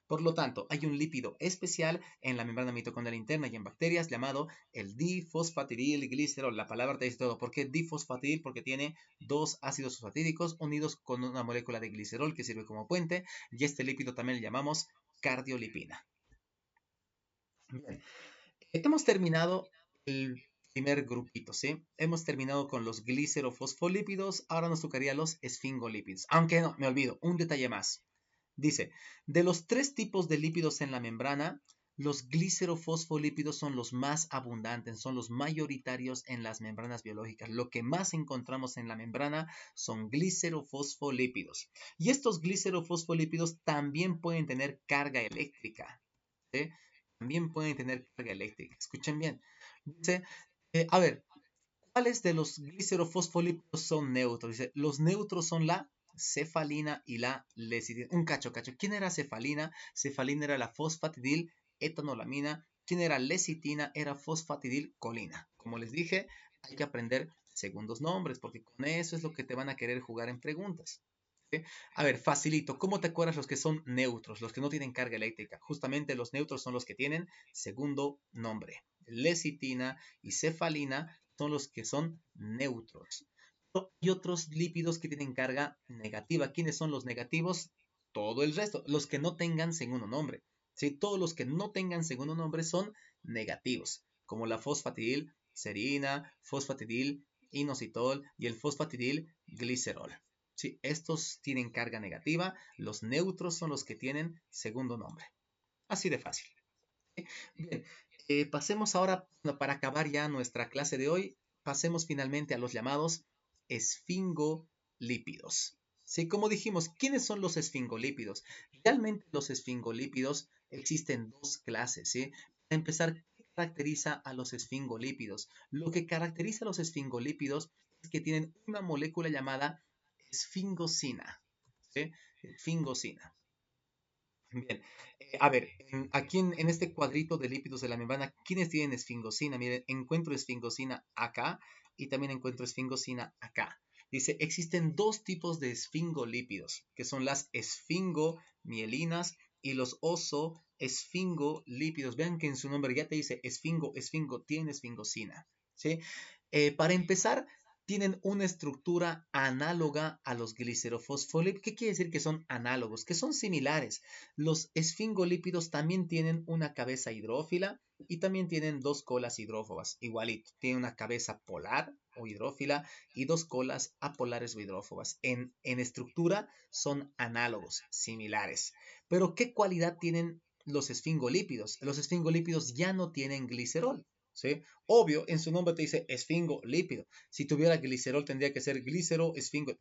Por lo tanto, hay un lípido especial en la membrana mitocondrial interna y en bacterias llamado el difosfatidilglicerol. La palabra te dice todo. ¿Por qué difosfatidil? Porque tiene dos ácidos fosfatídicos unidos con una molécula de glicerol que sirve como puente y este lípido también le llamamos cardiolipina. Bien, hemos terminado el primer grupito, ¿sí? Hemos terminado con los glicerofosfolípidos, ahora nos tocaría los esfingolípidos. Aunque no, me olvido, un detalle más. Dice, de los tres tipos de lípidos en la membrana, los glicerofosfolípidos son los más abundantes, son los mayoritarios en las membranas biológicas. Lo que más encontramos en la membrana son glicerofosfolípidos. Y estos glicerofosfolípidos también pueden tener carga eléctrica. ¿Sí? También pueden tener carga eléctrica. Escuchen bien. Dice, a ver, ¿cuáles de los glicerofosfolípidos son neutros? Dice, los neutros son la cefalina y la lecitina. Un cacho. ¿Quién era cefalina? Cefalina era la fosfatidil etanolamina ¿Quién era lecitina? Era fosfatidilcolina. Como les dije, hay que aprender segundos nombres, porque con eso es lo que te van a querer jugar en preguntas. ¿Sí? A ver, facilito. ¿Cómo te acuerdas los que son neutros, los que no tienen carga eléctrica? Justamente los neutros son los que tienen segundo nombre. Lecitina y cefalina son los que son neutros. Y otros lípidos que tienen carga negativa. ¿Quiénes son los negativos? Todo el resto, los que no tengan segundo nombre. ¿Sí? Todos los que no tengan segundo nombre son negativos, como la fosfatidilserina, fosfatidilinositol y el fosfatidilglicerol. ¿Sí? Estos tienen carga negativa, los neutros son los que tienen segundo nombre. Así de fácil. Bien, pasemos ahora, para acabar ya nuestra clase de hoy, pasemos finalmente a los llamados esfingolípidos. ¿Sí? Como dijimos, ¿quiénes son los esfingolípidos? Realmente los esfingolípidos existen dos clases, ¿sí? Para empezar, ¿qué caracteriza a los esfingolípidos? Lo que caracteriza a los esfingolípidos es que tienen una molécula llamada esfingosina, ¿sí? Esfingosina. Bien, a ver, aquí en este cuadrito de lípidos de la membrana, ¿quiénes tienen esfingosina? Miren, encuentro esfingosina acá y también encuentro esfingosina acá. Dice, existen dos tipos de esfingolípidos, que son las esfingomielinas y los oso-esfingolípidos. Vean que en su nombre ya te dice esfingo, tiene esfingosina, ¿sí? Para empezar, tienen una estructura análoga a los glicerofosfolípidos. ¿Qué quiere decir que son análogos? Que son similares. Los esfingolípidos también tienen una cabeza hidrófila y también tienen dos colas hidrófobas, igualito. Tienen una cabeza polar o hidrófila y dos colas apolares o hidrófobas. En estructura son análogos, similares. Pero ¿qué cualidad tienen los esfingolípidos? Los esfingolípidos ya no tienen glicerol. ¿Sí? Obvio, en su nombre te dice esfingolípido. Si tuviera glicerol tendría que ser esfingo.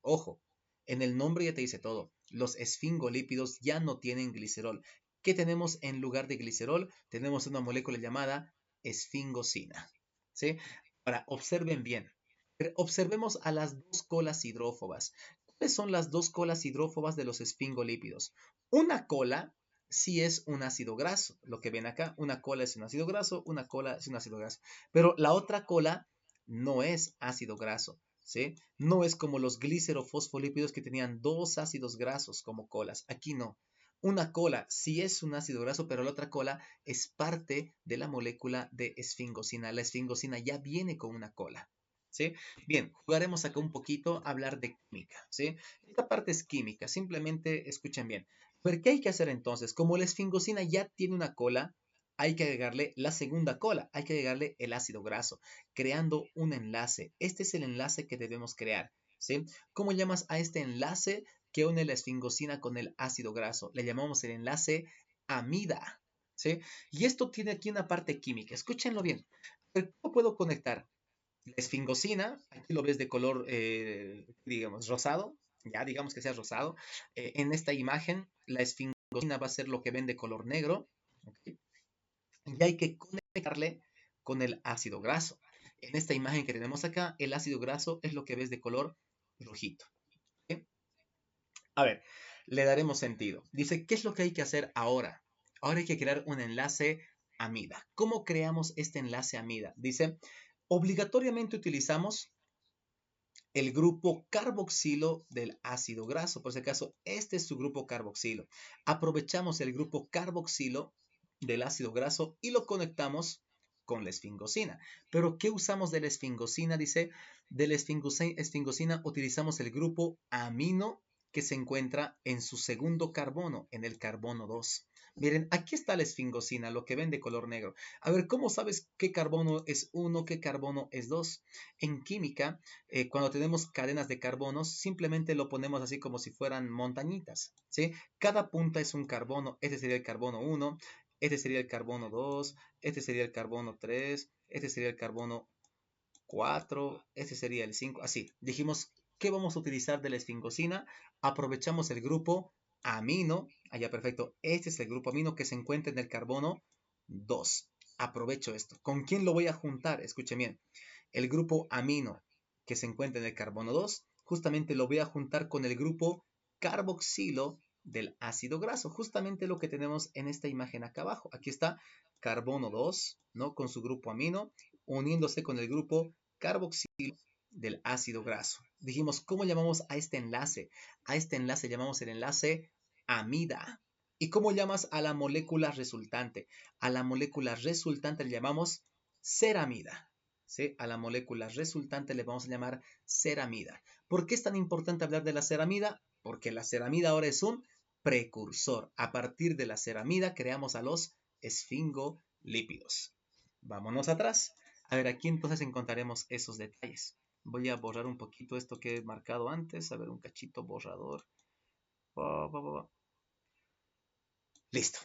Ojo, en el nombre ya te dice todo. Los esfingolípidos ya no tienen glicerol. ¿Qué tenemos en lugar de glicerol? Tenemos una molécula llamada esfingosina. ¿Sí? Ahora, observen bien. Observemos a las dos colas hidrófobas. ¿Cuáles son las dos colas hidrófobas de los esfingolípidos? Una cola sí es un ácido graso. Lo que ven acá, una cola es un ácido graso, una cola es un ácido graso. Pero la otra cola no es ácido graso, ¿sí? No es como los glicerofosfolípidos que tenían dos ácidos grasos como colas. Aquí no. Una cola sí es un ácido graso, pero la otra cola es parte de la molécula de esfingosina. La esfingosina ya viene con una cola. ¿Sí? Bien, jugaremos acá un poquito a hablar de química, ¿sí? Esta parte es química, simplemente escuchen bien. Pero ¿qué hay que hacer entonces? Como la esfingosina ya tiene una cola, hay que agregarle la segunda cola, hay que agregarle el ácido graso, creando un enlace. Este es el enlace que debemos crear, ¿sí? ¿Cómo llamas a este enlace que une la esfingosina con el ácido graso? Le llamamos el enlace amida, ¿sí? Y esto tiene aquí una parte química, escúchenlo bien. ¿Cómo puedo conectar la esfingosina? Aquí lo ves de color, digamos, rosado, ya digamos que sea rosado. En esta imagen, la esfingosina va a ser lo que ven de color negro, ¿okay? Y hay que conectarle con el ácido graso. En esta imagen que tenemos acá, el ácido graso es lo que ves de color rojito. ¿Okay? A ver, le daremos sentido. Dice, ¿qué es lo que hay que hacer ahora? Ahora hay que crear un enlace amida. ¿Cómo creamos este enlace amida? Dice, obligatoriamente utilizamos el grupo carboxilo del ácido graso. Por si acaso, este es su grupo carboxilo. Aprovechamos el grupo carboxilo del ácido graso y lo conectamos con la esfingosina. ¿Pero qué usamos de la esfingosina? Dice, de la esfingosina utilizamos el grupo amino que se encuentra en su segundo carbono, en el carbono 2. Miren, aquí está la esfingosina, lo que ven de color negro. A ver, ¿cómo sabes qué carbono es 1, qué carbono es 2? En química, cuando tenemos cadenas de carbonos, simplemente lo ponemos así como si fueran montañitas, ¿sí? Cada punta es un carbono. Este sería el carbono 1, este sería el carbono 2, este sería el carbono 3, este sería el carbono 4, este sería el 5, así. Dijimos, ¿qué vamos a utilizar de la esfingosina? Aprovechamos el grupo amino, allá perfecto, este es el grupo amino que se encuentra en el carbono 2. Aprovecho esto. ¿Con quién lo voy a juntar? Escuchen bien. El grupo amino que se encuentra en el carbono 2, justamente lo voy a juntar con el grupo carboxilo del ácido graso, justamente lo que tenemos en esta imagen acá abajo. Aquí está carbono 2, ¿no? Con su grupo amino, uniéndose con el grupo carboxilo del ácido graso. Dijimos, ¿cómo llamamos a este enlace? A este enlace llamamos el enlace amida. ¿Y cómo llamas a la molécula resultante? A la molécula resultante le llamamos ceramida. ¿Sí? A la molécula resultante le vamos a llamar ceramida. ¿Por qué es tan importante hablar de la ceramida? Porque la ceramida ahora es un precursor. A partir de la ceramida creamos a los esfingolípidos. Vámonos atrás. A ver, aquí entonces encontraremos esos detalles. Voy a borrar un poquito esto que he marcado antes. A ver, un cachito borrador. Listo.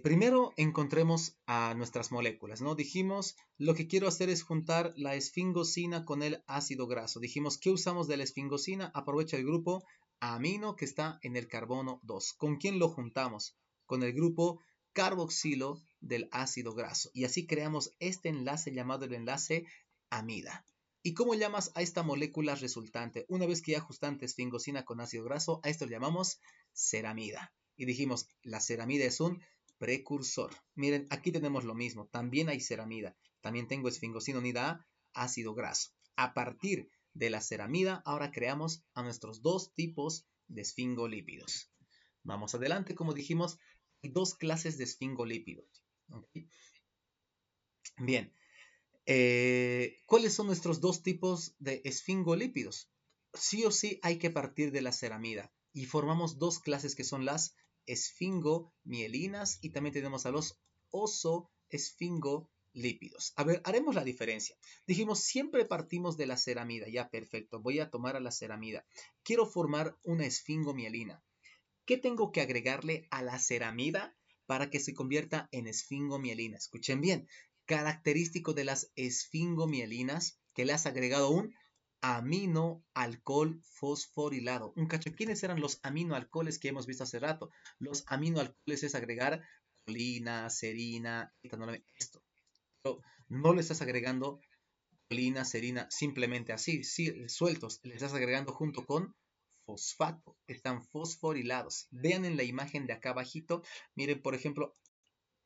Primero encontremos a nuestras moléculas, ¿no? Dijimos, lo que quiero hacer es juntar la esfingosina con el ácido graso. Dijimos, ¿qué usamos de la esfingosina? Aprovecha el grupo amino que está en el carbono 2. ¿Con quién lo juntamos? Con el grupo carboxilo del ácido graso. Y así creamos este enlace llamado el enlace amida. ¿Y cómo llamas a esta molécula resultante? Una vez que ya ajustaste esfingosina con ácido graso, a esto le llamamos ceramida. Y dijimos, la ceramida es un precursor. Miren, aquí tenemos lo mismo. También hay ceramida. También tengo esfingosina unida a ácido graso. A partir de la ceramida, ahora creamos a nuestros dos tipos de esfingolípidos. Vamos adelante, como dijimos, hay dos clases de esfingolípidos. ¿Okay? Bien, ¿cuáles son nuestros dos tipos de esfingolípidos? Sí o sí hay que partir de la ceramida y formamos dos clases que son las esfingomielinas y también tenemos a los osoesfingolípidos. A ver, haremos la diferencia. Dijimos, siempre partimos de la ceramida. Ya, perfecto. Voy a tomar a la ceramida. Quiero formar una esfingomielina. ¿Qué tengo que agregarle a la ceramida para que se convierta en esfingomielina? Escuchen bien. Característico de las esfingomielinas que le has agregado un aminoalcohol fosforilado. Un cacho, ¿quiénes eran los aminoalcoholes que hemos visto hace rato? Los aminoalcoholes es agregar colina, serina, etanol, esto. Pero no le estás agregando colina, serina, simplemente así, sí, sueltos. Le estás agregando junto con fosfato. Están fosforilados. Vean en la imagen de acá abajito. Miren, por ejemplo,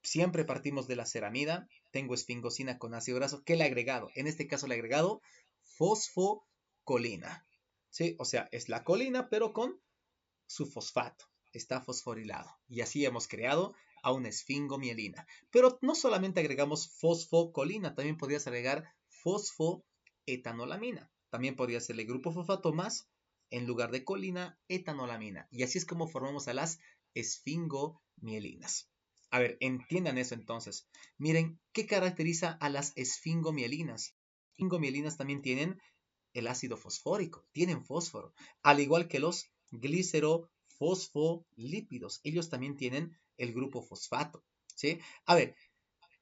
siempre partimos de la ceramida. Tengo esfingosina con ácido graso. ¿Qué le he agregado? En este caso le he agregado fosfocolina. ¿Sí? O sea, es la colina, pero con su fosfato. Está fosforilado. Y así hemos creado a una esfingomielina. Pero no solamente agregamos fosfocolina, también podrías agregar fosfoetanolamina. También podría ser el grupo fosfato más, en lugar de colina, etanolamina. Y así es como formamos a las esfingomielinas. A ver, entiendan eso entonces. Miren, ¿qué caracteriza a las esfingomielinas? Las esfingomielinas también tienen el ácido fosfórico, tienen fósforo, al igual que los glicerofosfolípidos. Ellos también tienen el grupo fosfato, ¿sí? A ver,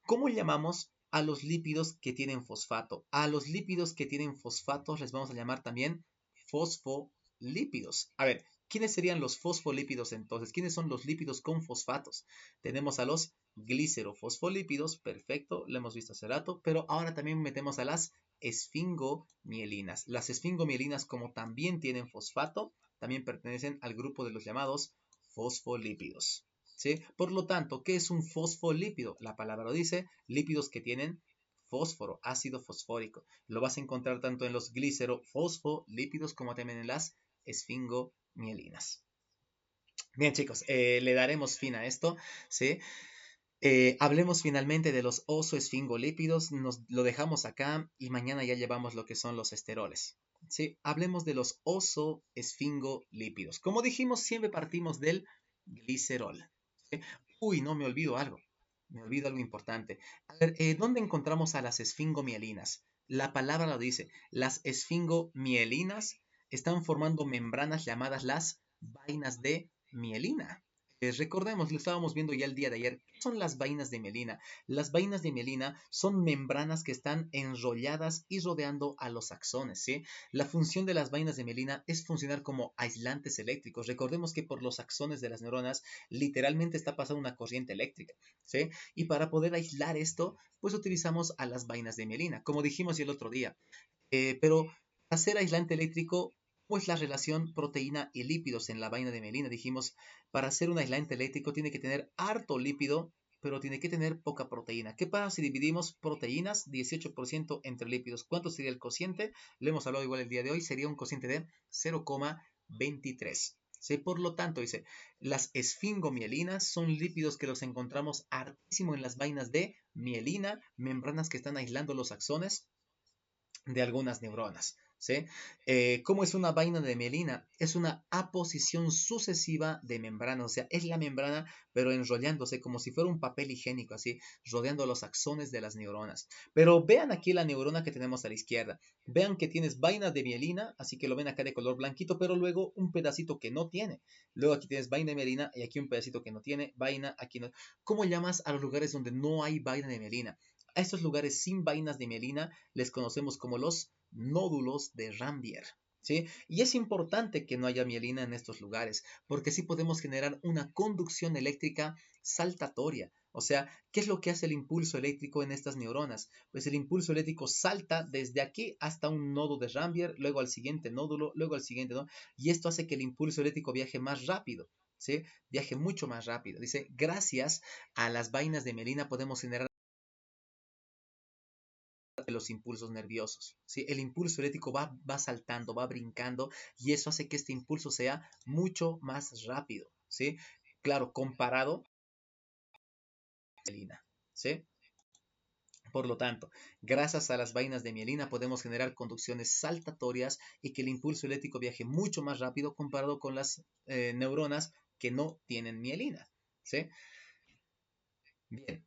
¿cómo llamamos a los lípidos que tienen fosfato? A los lípidos que tienen fosfatos les vamos a llamar también fosfolípidos. A ver, ¿quiénes serían los fosfolípidos entonces? ¿Quiénes son los lípidos con fosfatos? Tenemos a los glicerofosfolípidos, perfecto, lo hemos visto hace rato, pero ahora también metemos a las esfingomielinas. Las esfingomielinas, como también tienen fosfato, también pertenecen al grupo de los llamados fosfolípidos. ¿Sí? Por lo tanto, ¿qué es un fosfolípido? La palabra lo dice, lípidos que tienen fósforo, ácido fosfórico. Lo vas a encontrar tanto en los glicerofosfolípidos como también en las esfingomielinas. Bien, chicos, le daremos fin a esto, ¿sí? Hablemos finalmente de los osoesfingolípidos, nos lo dejamos acá y mañana ya llevamos lo que son los esteroles. ¿Sí? Hablemos de los osoesfingolípidos. Como dijimos, siempre partimos del glicerol. ¿Sí? Uy, no, me olvido algo. Me olvido algo importante. A ver, ¿dónde encontramos a las esfingomielinas? La palabra lo dice. Las esfingomielinas están formando membranas llamadas las vainas de mielina. Recordemos, lo estábamos viendo ya el día de ayer. ¿Qué son las vainas de mielina? Las vainas de mielina son membranas que están enrolladas y rodeando a los axones, ¿sí? La función de las vainas de mielina es funcionar como aislantes eléctricos. Recordemos que por los axones de las neuronas literalmente está pasando una corriente eléctrica, ¿sí? Y para poder aislar esto, pues utilizamos a las vainas de mielina, como dijimos el otro día. Pero hacer aislante eléctrico ¿Cómo es la relación proteína y lípidos en la vaina de mielina? Dijimos, para ser un aislante eléctrico tiene que tener harto lípido, pero tiene que tener poca proteína. ¿Qué pasa si dividimos proteínas 18% entre lípidos? ¿Cuánto sería el cociente? Lo hemos hablado igual el día de hoy, sería un cociente de 0,23. ¿Sí? Por lo tanto, dice, las esfingomielinas son lípidos que los encontramos hartísimo en las vainas de mielina, membranas que están aislando los axones de algunas neuronas. ¿Sí? ¿Cómo es una vaina de mielina? Es una aposición sucesiva de membranas, o sea, es la membrana, pero enrollándose como si fuera un papel higiénico, así, rodeando los axones de las neuronas. Pero vean aquí la neurona que tenemos a la izquierda. Vean que tienes vaina de mielina, así que lo ven acá de color blanquito, pero luego un pedacito que no tiene. Luego aquí tienes vaina de mielina y aquí un pedacito que no tiene, vaina, aquí no. ¿Cómo llamas a los lugares donde no hay vaina de mielina? A estos lugares sin vainas de mielina les conocemos como los nódulos de Rambier. ¿Sí? Y es importante que no haya mielina en estos lugares, porque así podemos generar una conducción eléctrica saltatoria. O sea, ¿qué es lo que hace el impulso eléctrico en estas neuronas? Pues el impulso eléctrico salta desde aquí hasta un nodo de Rambier, luego al siguiente nódulo, luego al siguiente nódulo, y esto hace que el impulso eléctrico viaje más rápido. ¿Sí? Viaje mucho más rápido. Dice, gracias a las vainas de mielina podemos generar de los impulsos nerviosos. ¿Sí? El impulso eléctrico va saltando, va brincando y eso hace que este impulso sea mucho más rápido. ¿Sí? Claro, comparado a la mielina. ¿Sí? Por lo tanto, gracias a las vainas de mielina podemos generar conducciones saltatorias y que el impulso eléctrico viaje mucho más rápido comparado con las neuronas que no tienen mielina. ¿Sí? Bien.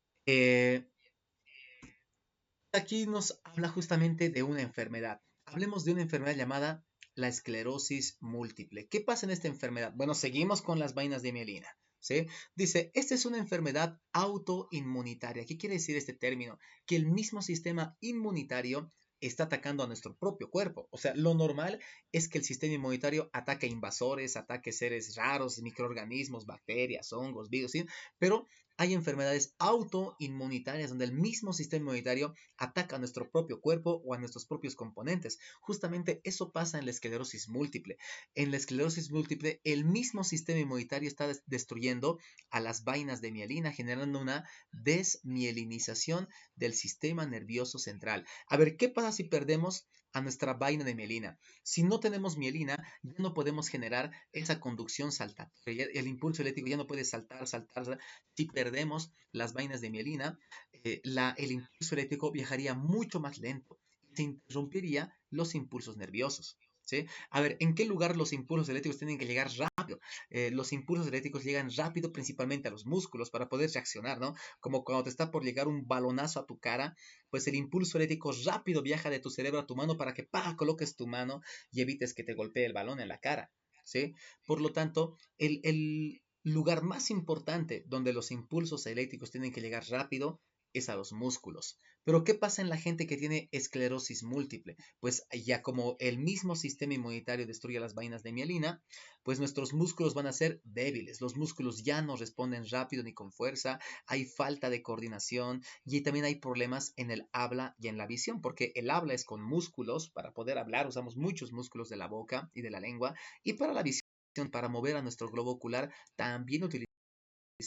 Aquí nos habla justamente de una enfermedad. Hablemos de una enfermedad llamada la esclerosis múltiple. ¿Qué pasa en esta enfermedad? Bueno, seguimos con las vainas de mielina. ¿Sí? Dice, esta es una enfermedad autoinmunitaria. ¿Qué quiere decir este término? Que el mismo sistema inmunitario está atacando a nuestro propio cuerpo. O sea, lo normal es que el sistema inmunitario ataque invasores, ataque seres raros, microorganismos, bacterias, hongos, virus, ¿sí? Pero hay enfermedades autoinmunitarias donde el mismo sistema inmunitario ataca a nuestro propio cuerpo o a nuestros propios componentes. Justamente eso pasa en la esclerosis múltiple. En la esclerosis múltiple, el mismo sistema inmunitario está destruyendo a las vainas de mielina, generando una desmielinización del sistema nervioso central. A ver, ¿qué pasa si perdemos a nuestra vaina de mielina? Si no tenemos mielina, ya no podemos generar esa conducción saltatoria. El impulso eléctrico ya no puede saltar, saltar, saltar. Si perdemos las vainas de mielina, el impulso eléctrico viajaría mucho más lento. Se interrumpiría los impulsos nerviosos. ¿Sí? A ver, ¿en qué lugar los impulsos eléctricos tienen que llegar rápido? Los impulsos eléctricos llegan rápido principalmente a los músculos para poder reaccionar, ¿no? Como cuando te está por llegar un balonazo a tu cara, pues el impulso eléctrico rápido viaja de tu cerebro a tu mano para que coloques tu mano y evites que te golpee el balón en la cara. ¿Sí? Por lo tanto, el lugar más importante donde los impulsos eléctricos tienen que llegar rápido es a los músculos. Pero ¿qué pasa en la gente que tiene esclerosis múltiple? Pues ya como el mismo sistema inmunitario destruye las vainas de mielina, pues nuestros músculos van a ser débiles. Los músculos ya no responden rápido ni con fuerza, hay falta de coordinación y también hay problemas en el habla y en la visión, porque el habla es con músculos, para poder hablar usamos muchos músculos de la boca y de la lengua, y para la visión, para mover a nuestro globo ocular, también utilizamos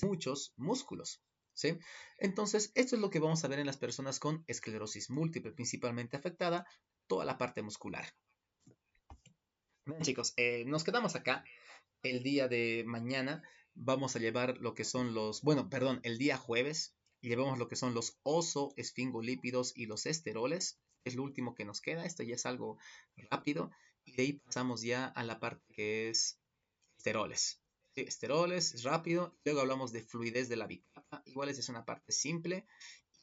muchos músculos. ¿Sí? Entonces, esto es lo que vamos a ver en las personas con esclerosis múltiple, principalmente afectada toda la parte muscular. Bien, chicos, nos quedamos acá. El día de mañana vamos a llevar lo que son el día jueves llevamos lo que son los oso-esfingolípidos y los esteroles. Es lo último que nos queda. Esto ya es algo rápido. Y de ahí pasamos ya a la parte que es esteroles. Sí, esteroles, es rápido. Luego hablamos de fluidez de la bicapa. Igual esa es una parte simple.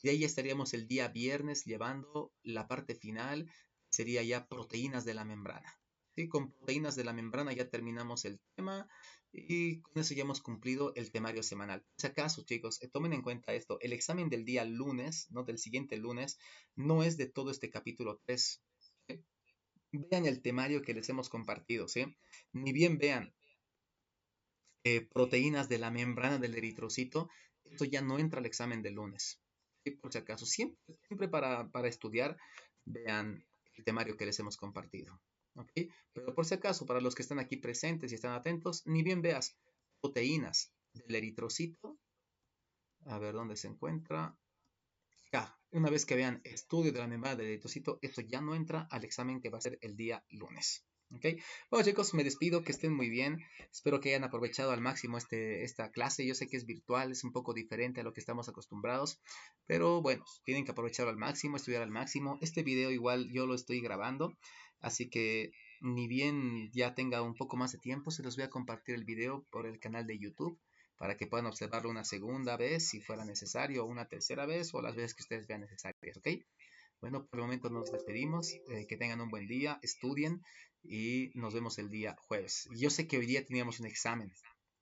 Y de ahí estaríamos el día viernes llevando la parte final, sería ya proteínas de la membrana. ¿Sí? Con proteínas de la membrana ya terminamos el tema y con eso ya hemos cumplido el temario semanal. Si acaso, chicos, tomen en cuenta esto, el examen del día lunes, no del siguiente lunes, no es de todo este capítulo 3. ¿Sí? Vean el temario que les hemos compartido, ¿sí? Ni bien vean proteínas de la membrana del eritrocito, esto ya no entra al examen del lunes. ¿Sí? Por si acaso, siempre para estudiar, vean el temario que les hemos compartido. ¿ok? Pero por si acaso, para los que están aquí presentes y están atentos, ni bien veas proteínas del eritrocito, a ver dónde se encuentra. Ya, una vez que vean estudio de la membrana del eritrocito, eso ya no entra al examen que va a ser el día lunes. ¿Ok? Bueno, chicos, me despido, que estén muy bien. Espero que hayan aprovechado al máximo esta clase. Yo sé que es virtual, es un poco diferente a lo que estamos acostumbrados, pero bueno, tienen que aprovecharlo al máximo, estudiar al máximo. Este video igual yo lo estoy grabando, así que ni bien ya tenga un poco más de tiempo, se los voy a compartir el video por el canal de YouTube para que puedan observarlo una segunda vez si fuera necesario, o una tercera vez, o las veces que ustedes vean necesarias, ¿ok? Bueno, por el momento nos despedimos, que tengan un buen día, estudien y nos vemos el día jueves. Yo sé que hoy día teníamos un examen,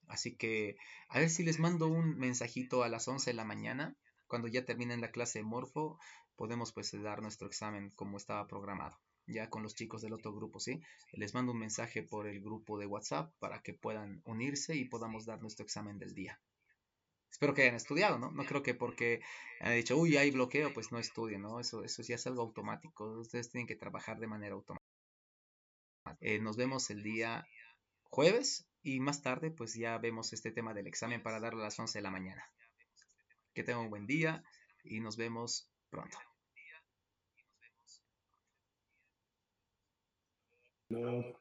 así que a ver si les mando un mensajito a las 11 de la mañana, cuando ya terminen la clase de Morfo, podemos pues dar nuestro examen como estaba programado, ya con los chicos del otro grupo, ¿sí? Les mando un mensaje por el grupo de WhatsApp para que puedan unirse y podamos dar nuestro examen del día. Espero que hayan estudiado, ¿no? No creo que porque han dicho, uy, hay bloqueo, pues no estudien, ¿no? Eso ya es algo automático. Ustedes tienen que trabajar de manera automática. Nos vemos el día jueves y más tarde, pues ya vemos este tema del examen para darlo a las 11 de la mañana. Que tengan un buen día y nos vemos pronto. No.